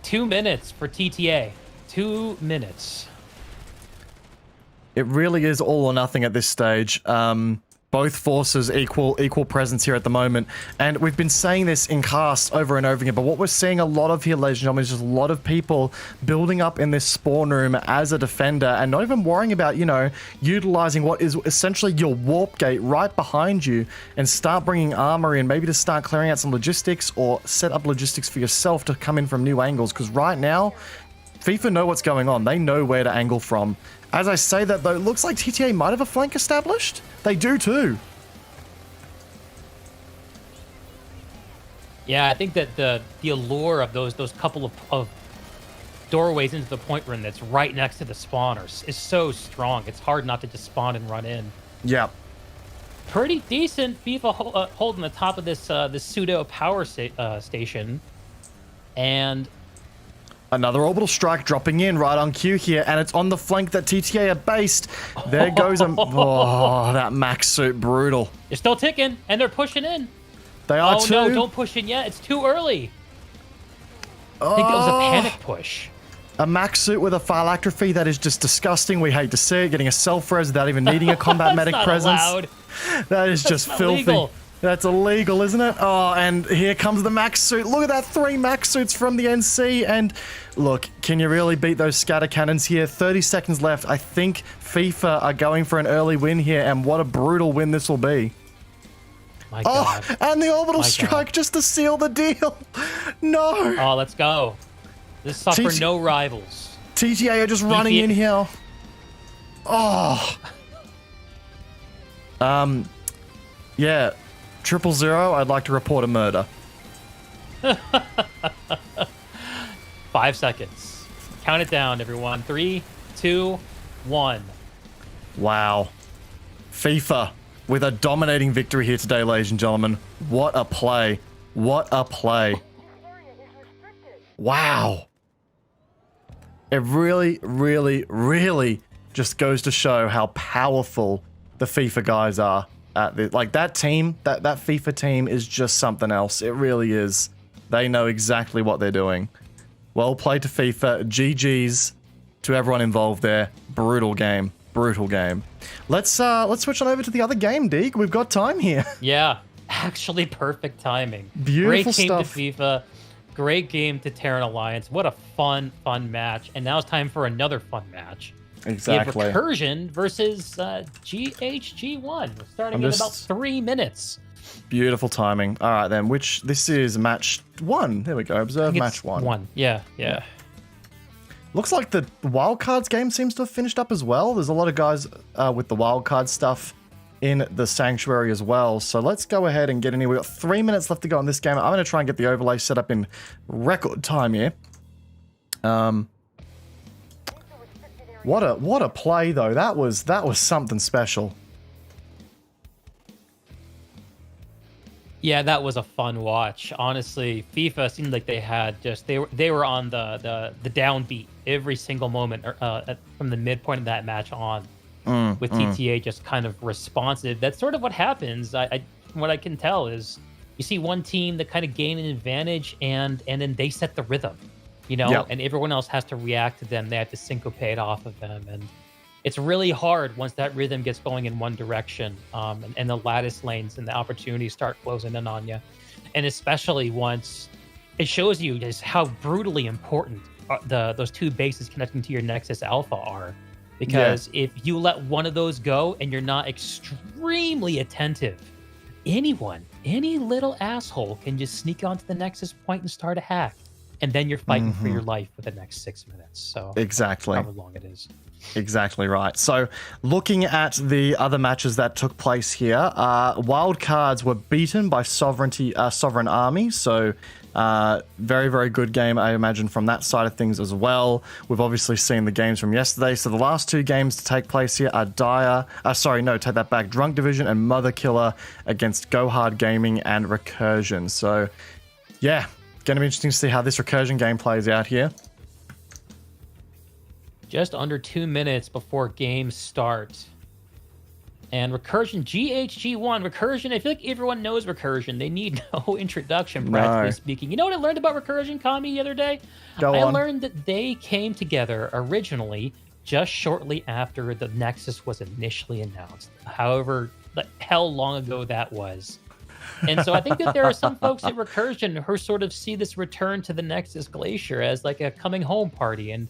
2 minutes for TTA. 2 minutes. It really is all or nothing at this stage. Both forces equal presence here at the moment, and we've been saying this in cast over and over again, but what we're seeing a lot of here, ladies and gentlemen, is just a lot of people building up in this spawn room as a defender and not even worrying about, you know, utilizing what is essentially your warp gate right behind you, and start bringing armor in, maybe to start clearing out some logistics or set up logistics for yourself to come in from new angles, because right now FIFA know what's going on. They know where to angle from. As I say that, though, it looks like TTA might have a flank established. They do too. Yeah, I think that the allure of those couple of doorways into the point room that's right next to the spawners is so strong. It's hard not to just spawn and run in. Yeah. Pretty decent FIFA holding the top of this this pseudo power station, and another orbital strike dropping in right on cue here, and it's on the flank that TTA are based. There goes a... Oh, that max suit, brutal. They're still ticking, and they're pushing in. They are too. Oh no, don't push in yet. It's too early. I think that was a panic push. A max suit with a phylactrophy, that is just disgusting. We hate to see it. Getting a self-res without even needing a combat medic presence. Allowed. That is just filthy. Legal. That's illegal, isn't it? Oh, and here comes the max suit. Look at that, 3 max suits from the NC. And look, can you really beat those scatter cannons here? 30 seconds left. I think FIFA are going for an early win here, and what a brutal win this will be. My God. Oh, and the orbital strike just to seal the deal. No. Oh, let's go. This suffer no rivals. TTA are just running in here. Oh. Yeah. 000, I'd like to report a murder. 5 seconds. Count it down, everyone. 3, 2, 1. Wow. FIFA with a dominating victory here today, ladies and gentlemen. What a play. What a play. Wow. It really, really, really just goes to show how powerful the FIFA guys are. Like that team, that FIFA team is just something else. It really is. They know exactly what they're doing. Well played to FIFA. GG's to everyone involved there. Brutal game. Brutal game. Let's switch on over to the other game, Deeg. We've got time here. Yeah, actually perfect timing. Beautiful Great game stuff. to FIFA. Great game to Terran Alliance. What a fun match. And now it's time for another fun match. Exactly. We have Recursion versus GHG1. We're starting in about 3 minutes. Beautiful timing. All right, then. This is match 1. There we go. Observe match 1. Yeah. Looks like the wildcards game seems to have finished up as well. There's a lot of guys with the wildcard stuff in the sanctuary as well. So let's go ahead and get in here. We've got 3 minutes left to go on this game. I'm going to try and get the overlay set up in record time here. What a play though. That was something special. Yeah, that was a fun watch. Honestly, FIFA seemed like they had they were on the downbeat every single moment from the midpoint of that match on. With TTA just kind of responsive. That's sort of what happens. I from what I can tell, is you see one team that kind of gain an advantage, and then they set the rhythm, you know, Yep. and everyone else has to react to them. They have to syncopate off of them, and it's really hard once that rhythm gets going in one direction, and the lattice lanes and the opportunities start closing in on you, and especially once it shows you just how brutally important those two bases connecting to your Nexus Alpha are. Because if you let one of those go and you're not extremely attentive, any little asshole can just sneak onto the Nexus point and start a hack. And then you're fighting for your life for the next 6 minutes. So exactly, however long it is. Exactly right. So looking at the other matches that took place here, Wildcards were beaten by Sovereign Army. So very, very good game, I imagine, from that side of things as well. We've obviously seen the games from yesterday. So the last two games to take place here are take that back, Drunk Division and Mother Killer against Go Hard Gaming and Recursion. So yeah, going to be interesting to see how this Recursion game plays out here. Just under 2 minutes before games start. And Recursion, GHG1. Recursion, I feel like everyone knows Recursion. They need no introduction, practically speaking. You know what I learned about Recursion, Kami, the other day? I learned that they came together originally just shortly after the Nexus was initially announced. However, the hell long ago that was. And so I think that there are some folks at Recursion who sort of see this return to the Nexus Glacier as like a coming home party and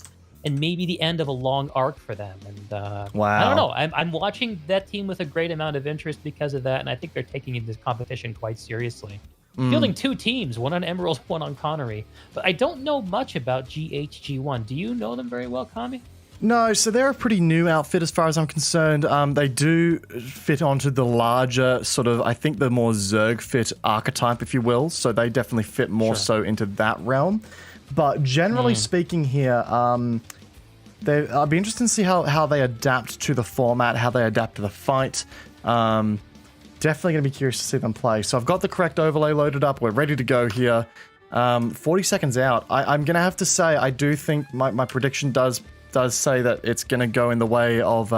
maybe the end of a long arc for them. And wow. I don't know. I'm watching that team with a great amount of interest because of that, and I think they're taking this competition quite seriously. Fielding two teams, one on Emerald, one on Connery. But I don't know much about GHG1. Do you know them very well, Kami? No, so they're a pretty new outfit as far as I'm concerned. They do fit onto the larger sort of, I think the more Zerg fit archetype, if you will. So they definitely fit more so into that realm. But generally speaking here, I'd be interested to see how they adapt to the format, how they adapt to the fight. Definitely going to be curious to see them play. So I've got the correct overlay loaded up. We're ready to go here. 40 seconds out. I'm going to have to say, I do think my prediction does say that it's going to go in the way of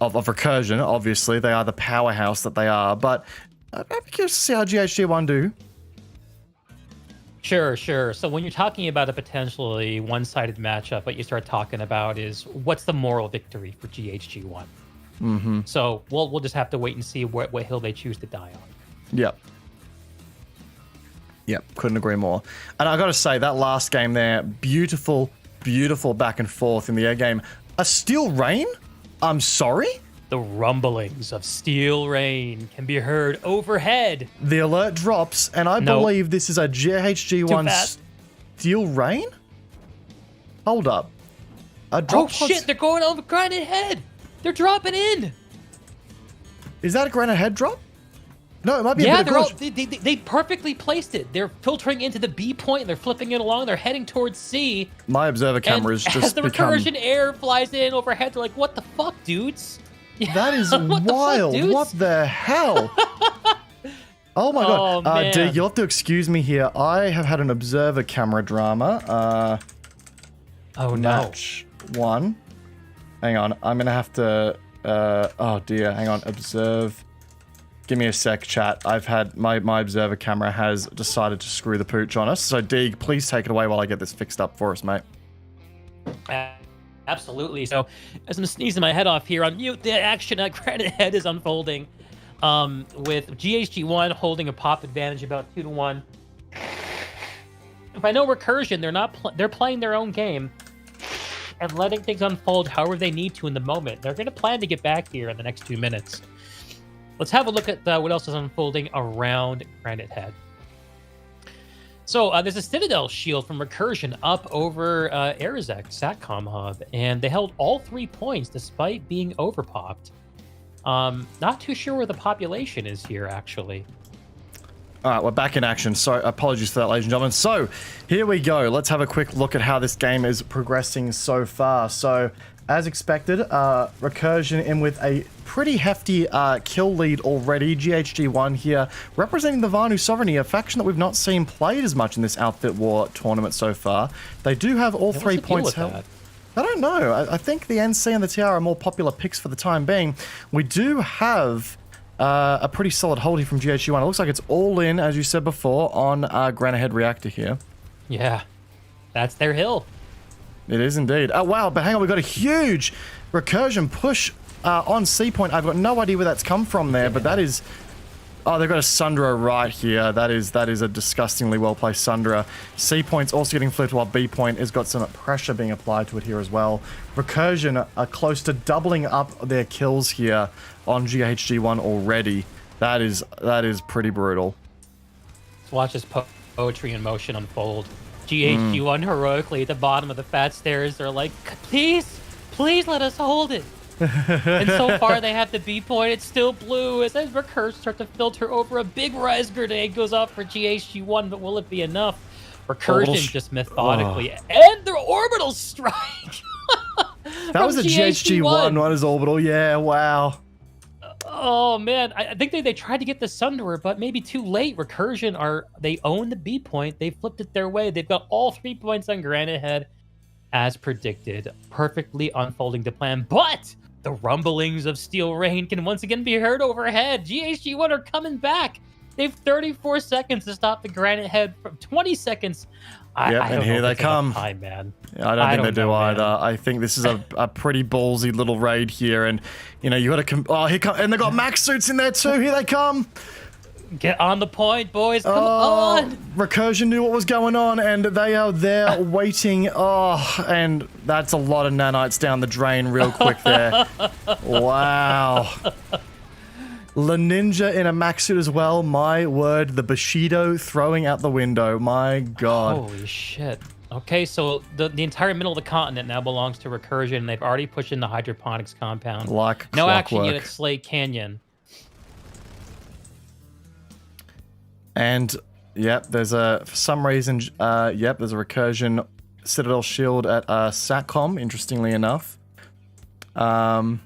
Recursion. Obviously, they are the powerhouse that they are. But I'm curious to see how GHG1 do. Sure. So when you're talking about a potentially one-sided matchup, what you start talking about is what's the moral victory for GHG1. So we'll just have to wait and see what hill they choose to die on. Yep, couldn't agree more. And I got to say, that last game there, beautiful back and forth in the air game. A steel rain? I'm sorry? The rumblings of steel rain can be heard overhead. The alert drops, and I believe this is a GHG1 steel rain? Hold up. Oh shit, they're going over Granite Head! They're dropping in! Is that a Granite Head drop? No, it might be a bit of they perfectly placed it. They're filtering into the B point, and they're flipping it along. They're heading towards C. My observer camera is just as the Recursion air flies in overhead, they're like, what the fuck, dudes? That is wild. What the hell? Oh my god. Dude, you'll have to excuse me here. I have had an observer camera drama. Match one. Hang on. I'm going to have to... oh dear. Hang on. Observe. Give me a sec, chat. I've had... My observer camera has decided to screw the pooch on us. So, Deeg, please take it away while I get this fixed up for us, mate. Absolutely. So, as I'm sneezing my head off here on mute, the action at Granite Head is unfolding. With GHG1 holding a pop advantage about 2-1. If I know Recursion, they're playing their own game and letting things unfold however they need to in the moment. They're going to plan to get back here in the next 2 minutes. Let's have a look at what else is unfolding around Granite Head. So there's a Citadel shield from Recursion up over Arizek, Satcom Hub, and they held all 3 points despite being overpopped. Not too sure where the population is here, actually. All right, we're back in action. So apologies for that, ladies and gentlemen. So here we go. Let's have a quick look at how this game is progressing so far. So as expected, Recursion in with a pretty hefty kill lead already. GHG1 here representing the Vanu Sovereignty, a faction that we've not seen played as much in this Outfit War tournament so far. They do have all 3 points held. I don't know. I think the NC and the TR are more popular picks for the time being. We do have a pretty solid hold here from GHG1. It looks like it's all in, as you said before, on Granite Head Reactor here. Yeah, that's their hill. It is indeed. Oh, wow, but hang on, we've got a huge Recursion push on C point. I've got no idea where that's come from there, but that is... Oh, they've got a Sundra right here. That is a disgustingly well-placed Sundra. C point's also getting flipped, while B point has got some pressure being applied to it here as well. Recursion are close to doubling up their kills here on GHG1 already. That is pretty brutal. Let's watch this poetry in motion unfold. GHG1 heroically at the bottom of the fat stairs. They're like, please, please let us hold it. And so far they have the B point. It's still blue as Recursion start to filter over. A big rise grenade goes off for GHG1, but will it be enough? Recursion just methodically and their orbital strike. That was a GHG1 on his orbital. Yeah, wow. Oh man, I think they tried to get the Sunderer, but maybe too late. Recursion they own the B point. They flipped it their way. They've got all 3 points on Granite Head, as predicted, perfectly unfolding the plan. But the rumblings of steel rain can once again be heard overhead. GHG1 are coming back. They have 34 seconds to stop the Granite Head from 20 seconds. Yep, and here they come. Time, man. I don't think they do either. I think this is a pretty ballsy little raid here, and you know you got to oh here come and they got max suits in there too. Here they come. Get on the point, boys. Come on. Recursion knew what was going on, and they are there waiting. Oh, and that's a lot of nanites down the drain real quick there. Wow. La Ninja in a max suit as well. My word, the Bushido throwing out the window. My God. Holy shit. Okay, so the entire middle of the continent now belongs to Recursion, and they've already pushed in the hydroponics compound. Like no clockwork. action yet at Slate Canyon. And yep, there's for some reason, yep, there's a Recursion Citadel shield at Satcom, interestingly enough. Yeah,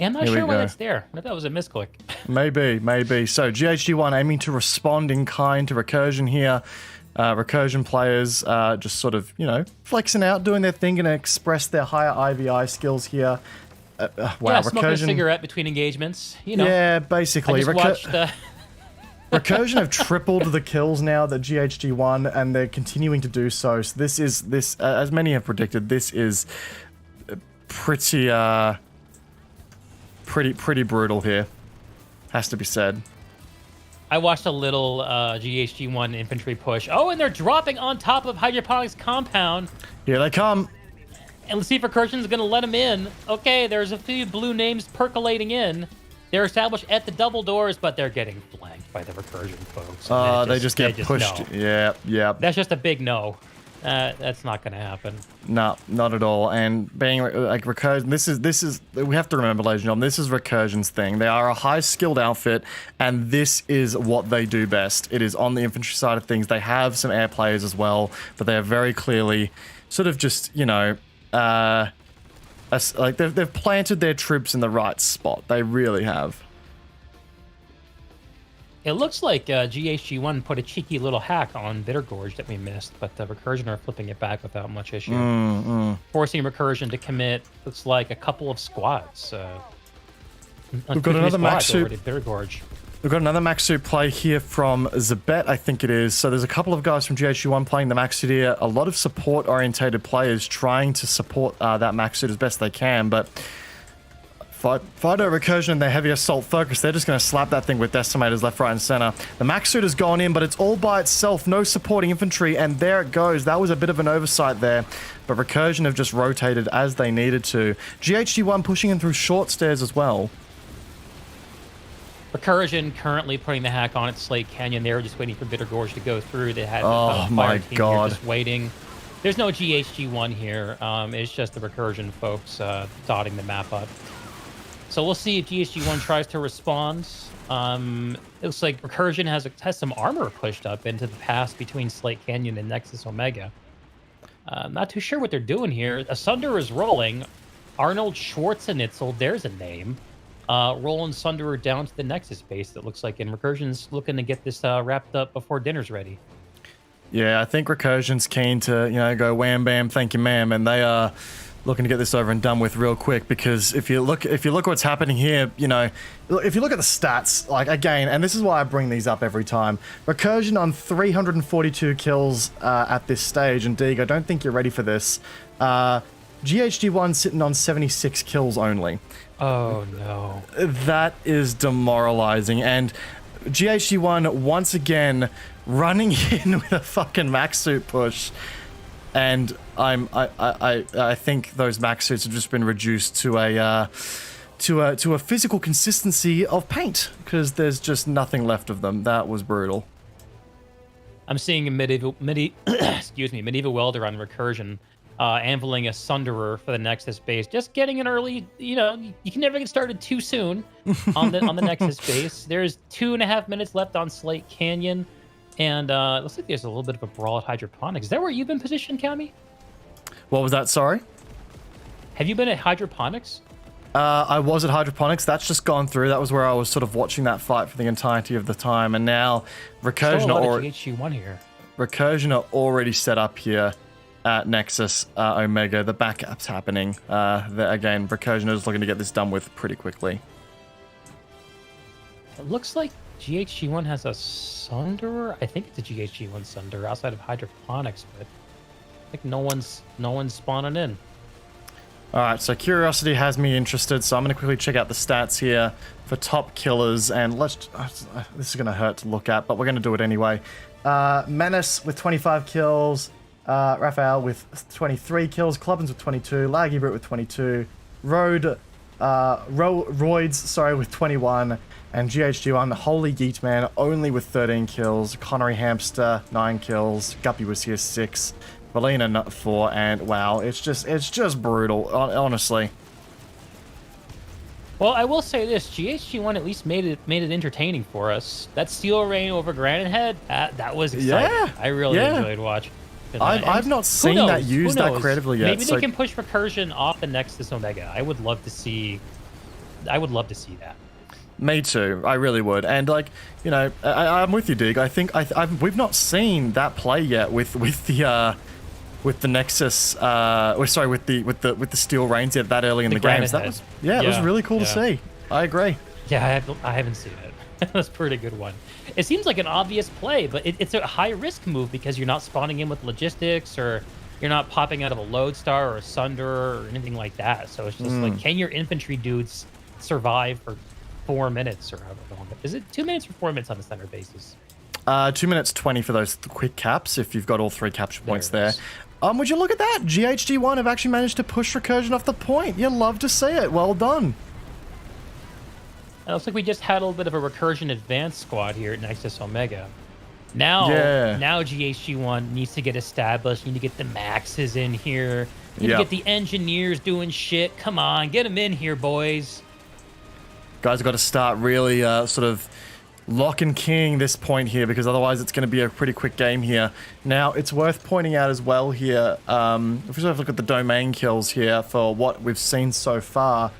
I'm not sure why that's there. I thought that was a misclick. Maybe. So GHG1 aiming to respond in kind to Recursion here. Recursion players just sort of, you know, flexing out, doing their thing, and express their higher IVI skills here. Wow, yeah, smoking a cigarette between engagements. You know. Yeah, basically. I just watched. Recursion have tripled the kills now that GHG1, and they're continuing to do so. So this is as many have predicted. This is pretty brutal here. Has to be said. I watched a little GHG1 infantry push. Oh, and they're dropping on top of hydroponics compound. Here they come. And let's see if Recursion's going to let them in. Okay, there's a few blue names percolating in. They're established at the double doors, but they're getting flanked by the Recursion folks. They just get pushed. No. Yeah. That's just a big no. That's not going to happen. No, not at all. And being like Recursion, this is we have to remember, ladies and gentlemen, this is Recursion's thing. They are a high-skilled outfit, and this is what they do best. It is on the infantry side of things. They have some air players as well, but they are very clearly sort of just, you know, like they've planted their troops in the right spot. They really have. It looks like GHG1 put a cheeky little hack on Bitter Gorge that we missed, but the Recursion are flipping it back without much issue. Forcing Recursion to commit, looks like a couple of squads. We've got another max suit. Bitter Gorge. We've got another max suit play here from Zabet, I think it is. So there's a couple of guys from GHG1 playing the max suit here. A lot of support-orientated players trying to support that max suit as best they can, but Fido, Recursion, and their heavy assault focus, they're just going to slap that thing with decimators left, right, and center. The max suit has gone in, but it's all by itself, no supporting infantry, and there it goes. That was a bit of an oversight there, but Recursion have just rotated as they needed to. GHG1 pushing in through short stairs as well. Recursion currently putting the hack on at Slate Canyon. They were just waiting for Bitter Gorge to go through. They had oh my God, just waiting. There's no GHG1 here. It's just the Recursion folks dotting the map up. So we'll see if GHG1 tries to respond. It looks like Recursion has some armor pushed up into the pass between Slate Canyon and Nexus Omega. Not too sure what they're doing here. Asunder is rolling. Arnold Schwarzenitzel, there's a name. Rolling Sunderer down to the Nexus base, that looks like, and Recursion's looking to get this wrapped up before dinner's ready. Yeah, I think Recursion's keen to, go wham bam, thank you ma'am, and they are looking to get this over and done with real quick, because if you look what's happening here, if you look at the stats, like, again, and this is why I bring these up every time, Recursion on 342 kills at this stage, and Deeg, I don't think you're ready for this. GHG1 sitting on 76 kills only. Oh no. That is demoralizing, and GHG1 once again running in with a fucking max suit push. And I think those max suits have just been reduced to a physical consistency of paint, because there's just nothing left of them. That was brutal. I'm seeing a medieval welder on Recursion, anviling a Sunderer for the Nexus base. Just getting an early, you can never get started too soon on the Nexus base. There's 2.5 minutes left on Slate Canyon. And looks like there's a little bit of a brawl at Hydroponics. Is that where you've been positioned, Cami? What was that? Sorry? Have you been at Hydroponics? I was at Hydroponics. That's just gone through. That was where I was sort of watching that fight for the entirety of the time. And now Recursion are already set up here at Nexus Omega. The backup's happening. Again, Recursion is looking to get this done with pretty quickly. It looks like GHG1 has a Sunderer. I think it's a GHG1 Sunderer outside of Hydroponics, but I think no one's spawning in. All right, so Curiosity has me interested, so I'm going to quickly check out the stats here for top killers, and this is going to hurt to look at, but we're going to do it anyway. Menace with 25 kills, Raphael with 23 kills, Clubbins with 22, Laggy Brute with 22, Roids, with 21, and GHG1, Holy Geet Man, only with 13 kills, Connery Hamster, 9 kills, Guppy was here 6, Valina 4, and wow, it's just brutal, honestly. Well, I will say this, GHG1 at least made it entertaining for us. That Steel Rain over Granite Head, that was exciting. Yeah, I really enjoyed watching. I've not seen that used that creatively yet. Maybe they can push Recursion off the Nexus Omega. I would love to see that. Me too. I really would. And I'm with you, Dig. I think we've not seen that play yet with the Nexus. With the Steel Rains yet that early in the games. That was it was really cool to see. I agree. Yeah, I haven't seen it. That's a pretty good one. It seems like an obvious play, but it's a high risk move because you're not spawning in with logistics, or you're not popping out of a Lodestar or a Sunderer or anything like that. So it's just like, can your infantry dudes survive for 4 minutes or however long? Is it 2 minutes or 4 minutes on the center basis? 2 minutes 20 for those quick caps if you've got all 3 capture points there. Would you look at that? GHG1 have actually managed to push Recursion off the point. You love to see it. Well done. It looks like we just had a little bit of a Recursion advanced squad here at Nexus Omega. Now GHG1 needs to get established. You need to get the Maxes in here. You need to get the engineers doing shit. Come on, get them in here, boys. Guys have got to start really sort of lock and keying this point here, because otherwise it's going to be a pretty quick game here. Now, it's worth pointing out as well here, if we sort of look at the domain kills here for what we've seen so far,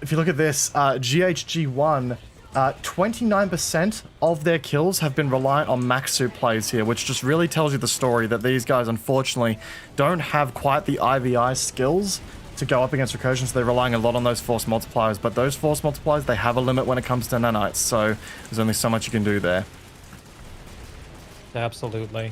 if you look at this, GHG1, 29% of their kills have been reliant on max suit plays here, which just really tells you the story that these guys, unfortunately, don't have quite the IVI skills to go up against Recursion, so they're relying a lot on those force multipliers. But those force multipliers, they have a limit when it comes to nanites, so there's only so much you can do there. Absolutely.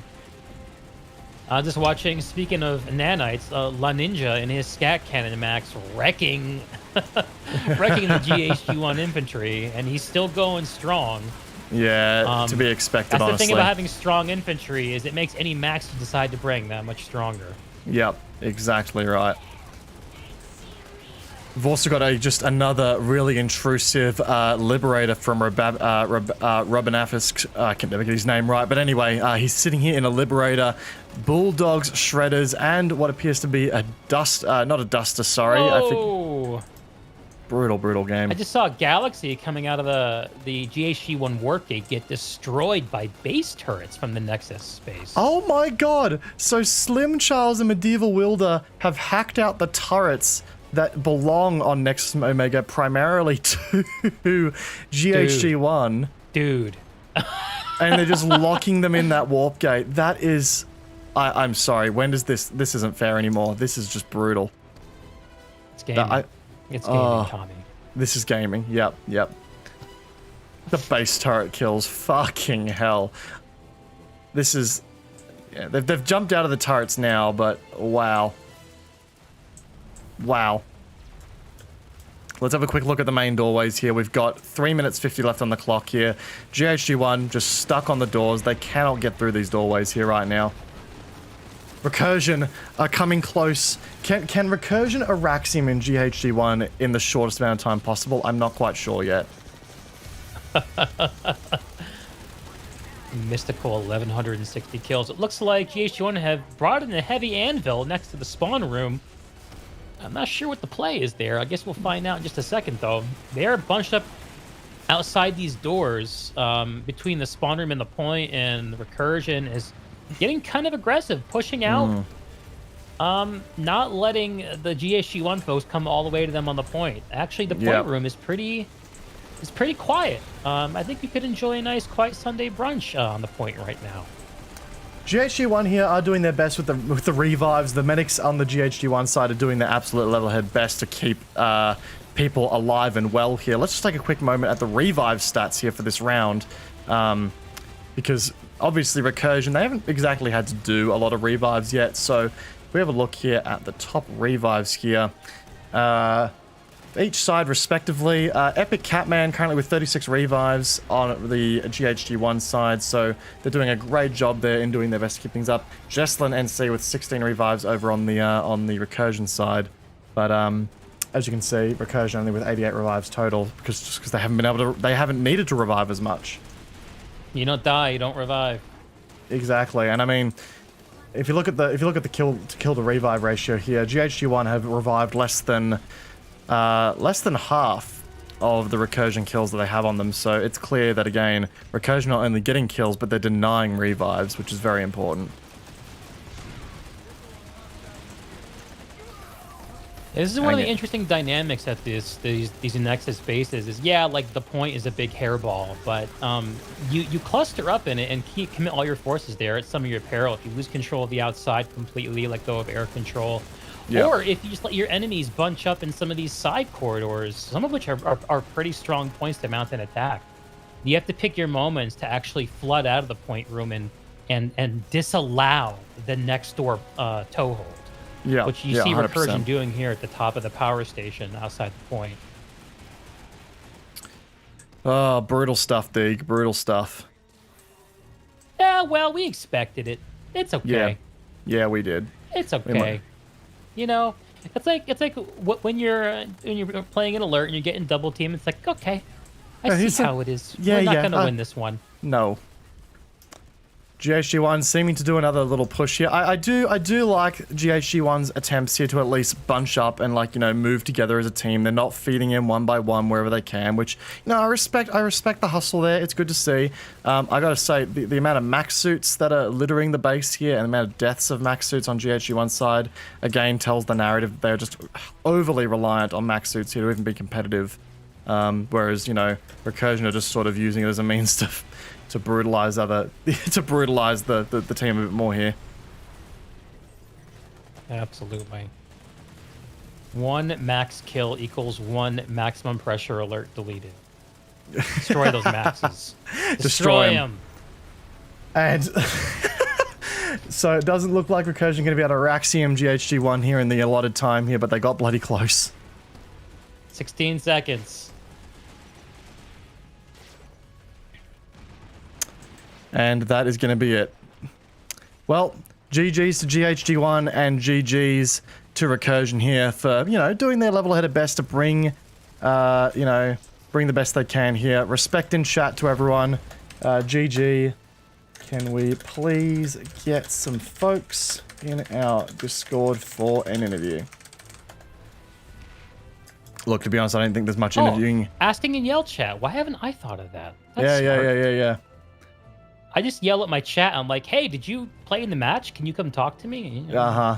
Just watching, speaking of nanites, La Ninja and his scat cannon max wrecking the GHG1 infantry, and he's still going strong. Yeah, to be expected, that's honestly. The thing about having strong infantry is it makes any max you decide to bring that much stronger. Yep, exactly right. We've also got just another really intrusive Liberator from Robinafisk. I can never get his name right, but anyway, he's sitting here in a Liberator, Bulldogs, Shredders, and what appears to be a not a Duster, sorry. Whoa. I think brutal game. I just saw Galaxy coming out of the GHG1 Workgate get destroyed by base turrets from the Nexus space. Oh my god! So Slim Charles and Medieval Wilder have hacked out the turrets that belong on Nexus Omega primarily to GHG1. Dude. and they're just locking them in that warp gate. That is... I'm sorry, when does this... This isn't fair anymore. This is just brutal. It's gaming. It's gaming, Tommy. This is gaming. Yep, yep. The base turret kills. Fucking hell. This is... Yeah, they've jumped out of the turrets now, but wow. Wow. Let's have a quick look at the main doorways here. We've got 3 minutes 50 left on the clock here. GHG1 just stuck on the doors. They cannot get through these doorways here right now. Recursion are coming close. Can Recursion Araxium in GHG1 in the shortest amount of time possible? I'm not quite sure yet. Mystical 1160 kills. It looks like GH1 have brought in a heavy anvil next to the spawn room. I'm not sure what the play is there. I guess we'll find out in just a second, though. They are bunched up outside these doors between the spawn room and the point, and the Recursion is getting kind of aggressive, pushing out, not letting the GHG1 folks come all the way to them on the point. Actually, the point room is pretty quiet. I think you could enjoy a nice quiet Sunday brunch on the point right now. GHG1 here are doing their best with the revives. The medics on the GHG1 side are doing their absolute level-head best to keep people alive and well here. Let's just take a quick moment at the revive stats here for this round, because obviously Recursion, they haven't exactly had to do a lot of revives yet. So if we have a look here at the top revives here, each side respectively. Epic Catman currently with 36 revives on the GHG1 side, so they're doing a great job there in doing their best to keep things up. Jesslyn NC with 16 revives over on the Recursion side, but as you can see, Recursion only with 88 revives total because they haven't needed to revive as much. You don't die, you don't revive. Exactly, and I mean, if you look at the kill to revive ratio here, GHG1 have revived less than half of the Recursion kills that they have on them, so it's clear that, again, Recursion not only getting kills, but they're denying revives, which is very important. This is one of the interesting dynamics at these Nexus bases is, yeah, like the point is a big hairball, but you cluster up in it and commit all your forces there at some of your peril. If you lose control of the outside completely, let go of air control, or if you just let your enemies bunch up in some of these side corridors, some of which are pretty strong points to mount an attack. You have to pick your moments to actually flood out of the point room and disallow the next door toehold. Yeah, which you see 100%. Recursion doing here at the top of the power station outside the point. Oh, brutal stuff, Deeg. Brutal stuff. Yeah, well, we expected it. It's okay. Yeah, we did. It's okay. You know, it's like when you're playing an alert and you're getting double team. It's like, okay, I see how it is. We're not gonna win this one. No. GHG1 seeming to do another little push here. I do like GHG1's attempts here to at least bunch up and, like, you know, move together as a team. They're not feeding in one by one wherever they can, which, you know, I respect the hustle there. It's good to see. I gotta say, the amount of max suits that are littering the base here and the amount of deaths of max suits on GHG1's side, again, tells the narrative that they're just overly reliant on max suits here to even be competitive. Whereas, you know, Recursion are just sort of using it as a means to brutalize the team a bit more here. Absolutely. 1 max kill equals 1 maximum pressure alert deleted. Destroy those maxes. Destroy them. And so it doesn't look like Recursion going to be able to Araxium GHG1 here in the allotted time here, but they got bloody close. 16 seconds. And that is going to be it. Well, GG's to GHG1 and GG's to Recursion here for, you know, doing their level-headed best to bring, you know, bring the best they can here. Respect in chat to everyone. GG, can we please get some folks in our Discord for an interview? Look, to be honest, I don't think there's much interviewing. Asking in Yell chat. Why haven't I thought of that? That's smart. Yeah. I just yell at my chat. I'm like, hey, did you play in the match? Can you come talk to me? I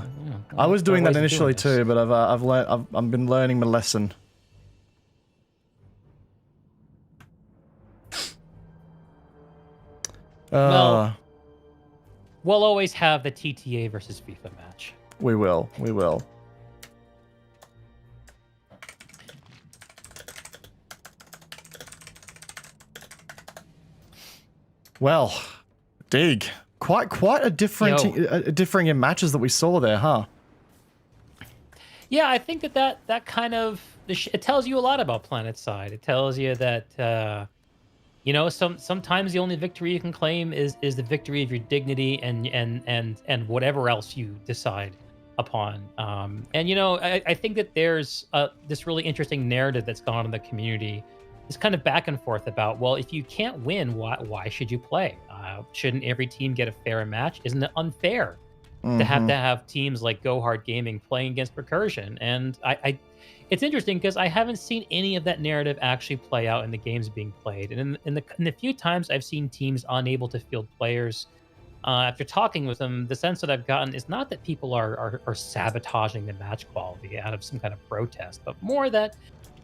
was doing that initially too, but I've been learning my lesson. Well, we'll always have the TTA versus FIFA match. We will. We will. Well, Dig, quite a differing in matches that we saw there, huh? Yeah, I think that kind of it tells you a lot about PlanetSide. It tells you that you know, sometimes the only victory you can claim is the victory of your dignity and whatever else you decide upon. And you know, I think that there's this really interesting narrative that's gone on in the community. It's kind of back and forth about, well, if you can't win, why should you play? Shouldn't every team get a fair match? Isn't it unfair to have teams like Go Hard Gaming playing against Recursion? And it's interesting because I haven't seen any of that narrative actually play out in the games being played. And in the few times I've seen teams unable to field players, after talking with them, the sense that I've gotten is not that people are sabotaging the match quality out of some kind of protest, but more that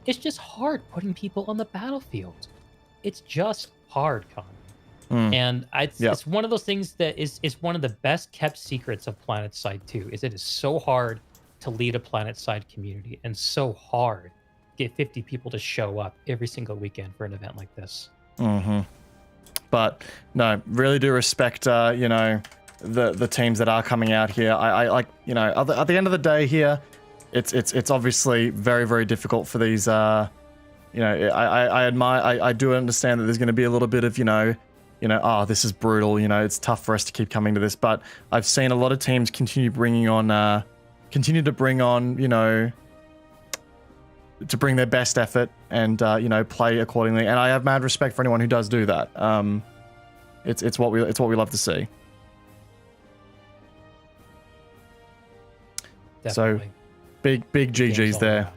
it's just hard putting people on the battlefield. It's just hard, Con. And it's one of those things that is one of the best kept secrets of PlanetSide 2, is it is so hard to lead a PlanetSide community and so hard to get 50 people to show up every single weekend for an event like this. But no, really do respect, you know, the teams that are coming out here. I like, you know, at the end of the day here, it's obviously very, very difficult for these, you know, I admire, I do understand that there's going to be a little bit of, you know, this is brutal, you know, it's tough for us to keep coming to this, but I've seen a lot of teams continue to bring on, you know, to bring their best effort and, you know, play accordingly. And I have mad respect for anyone who does do that. It's what we love to see. Definitely. So big GGs there.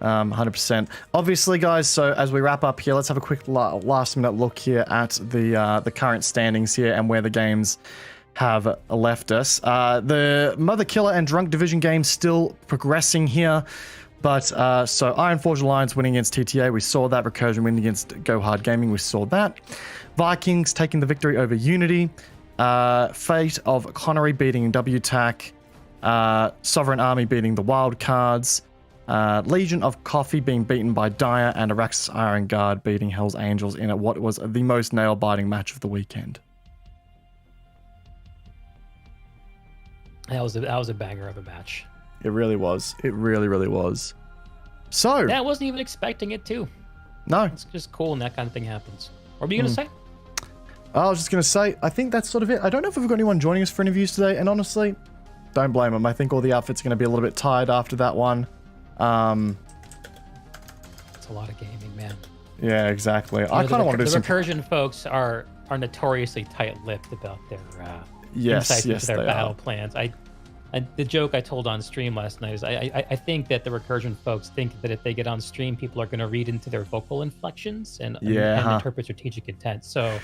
100%. Obviously, guys, so as we wrap up here, let's have a quick last minute look here at the current standings here and where the games have left us. The Mother Killer and Drunk Division games still progressing here. But so Iron Forge Alliance winning against TTA, we saw that. Recursion winning against Go Hard Gaming, we saw that. Vikings taking the victory over Unity. Fate of Connery beating WTAC. Sovereign Army beating the Wildcards. Legion of Coffee being beaten by Dire, and Araxis Iron Guard beating Hell's Angels in what was the most nail-biting match of the weekend. That was a banger of a match. It really was. It really, really was. So... yeah, I wasn't even expecting it to. No. It's just cool when that kind of thing happens. What were you going to say? I was just going to say, I think that's sort of it. I don't know if we've got anyone joining us for interviews today, and honestly, don't blame them. I think all the outfits are going to be a little bit tired after that one. It's a lot of gaming, man. Yeah, exactly. I kind of want to do some... The Recursion folks are notoriously tight-lipped about their insights into their battle plans. The joke I told on stream last night is I think that the Recursion folks think that if they get on stream, people are going to read into their vocal inflections and interpret strategic intent. So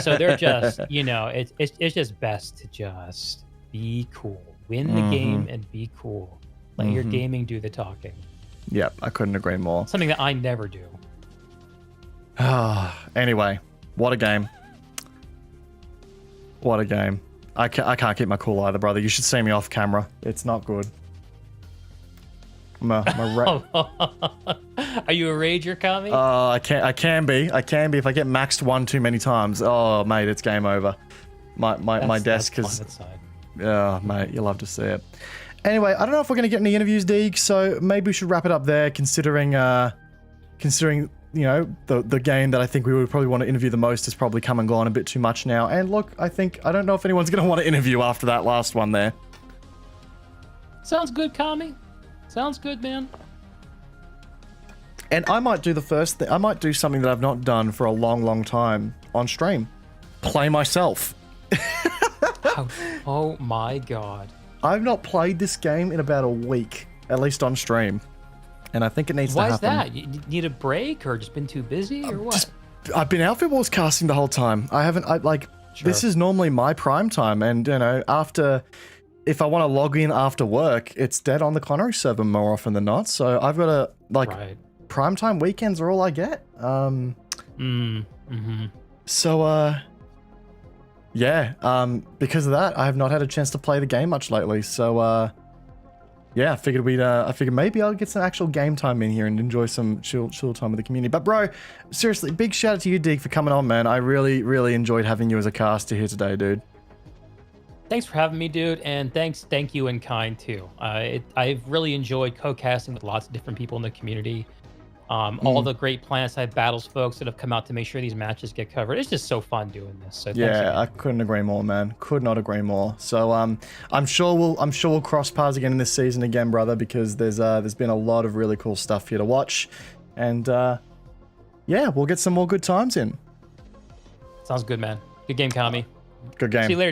they're just, you know, it's just best to just be cool, win the game and be cool. Let your gaming do the talking. Yep, I couldn't agree more. Something that I never do. Anyway, what a game. What a game. I can't keep my cool either, brother. You should see me off camera. It's not good. Are you a rager, Kami? I can be if I get maxed one too many times. Oh, mate, it's game over. My desk is... yeah, mate, you'll love to see it. Anyway, I don't know if we're going to get any interviews, Deeg, so maybe we should wrap it up there, considering you know, the game that I think we would probably want to interview the most has probably come and gone a bit too much now. And look, I don't know if anyone's going to want to interview after that last one there. Sounds good, Kami. Sounds good, man. And I might do the first thing. I might do something that I've not done for a long, long time on stream. Play myself. Oh my god. I've not played this game in about a week, at least on stream. And I think it needs to happen. Why is that? You need a break or just been too busy or what? I've been Outfit Wars casting the whole time. This is normally my prime time. And, you know, if I want to log in after work, it's dead on the Connery server more often than not. So I've got to, prime time weekends are all I get. So, yeah, because of that, I have not had a chance to play the game much lately. So, yeah, I figured maybe I'll get some actual game time in here and enjoy some chill time with the community. But bro, seriously, big shout out to you, Dig, for coming on, man. I really enjoyed having you as a caster here today, dude. Thanks for having me, dude, and thank you in kind too. I've really enjoyed co-casting with lots of different people in the community. All the great Planet Side Battles folks that have come out to make sure these matches get covered. It's just so fun doing this. So yeah, I couldn't agree more, man. Could not agree more. So I'm sure we'll cross paths again in this season again, brother, because there's been a lot of really cool stuff here to watch, and yeah, we'll get some more good times in. Sounds good, man. Good game, Kami. Good game. See you later.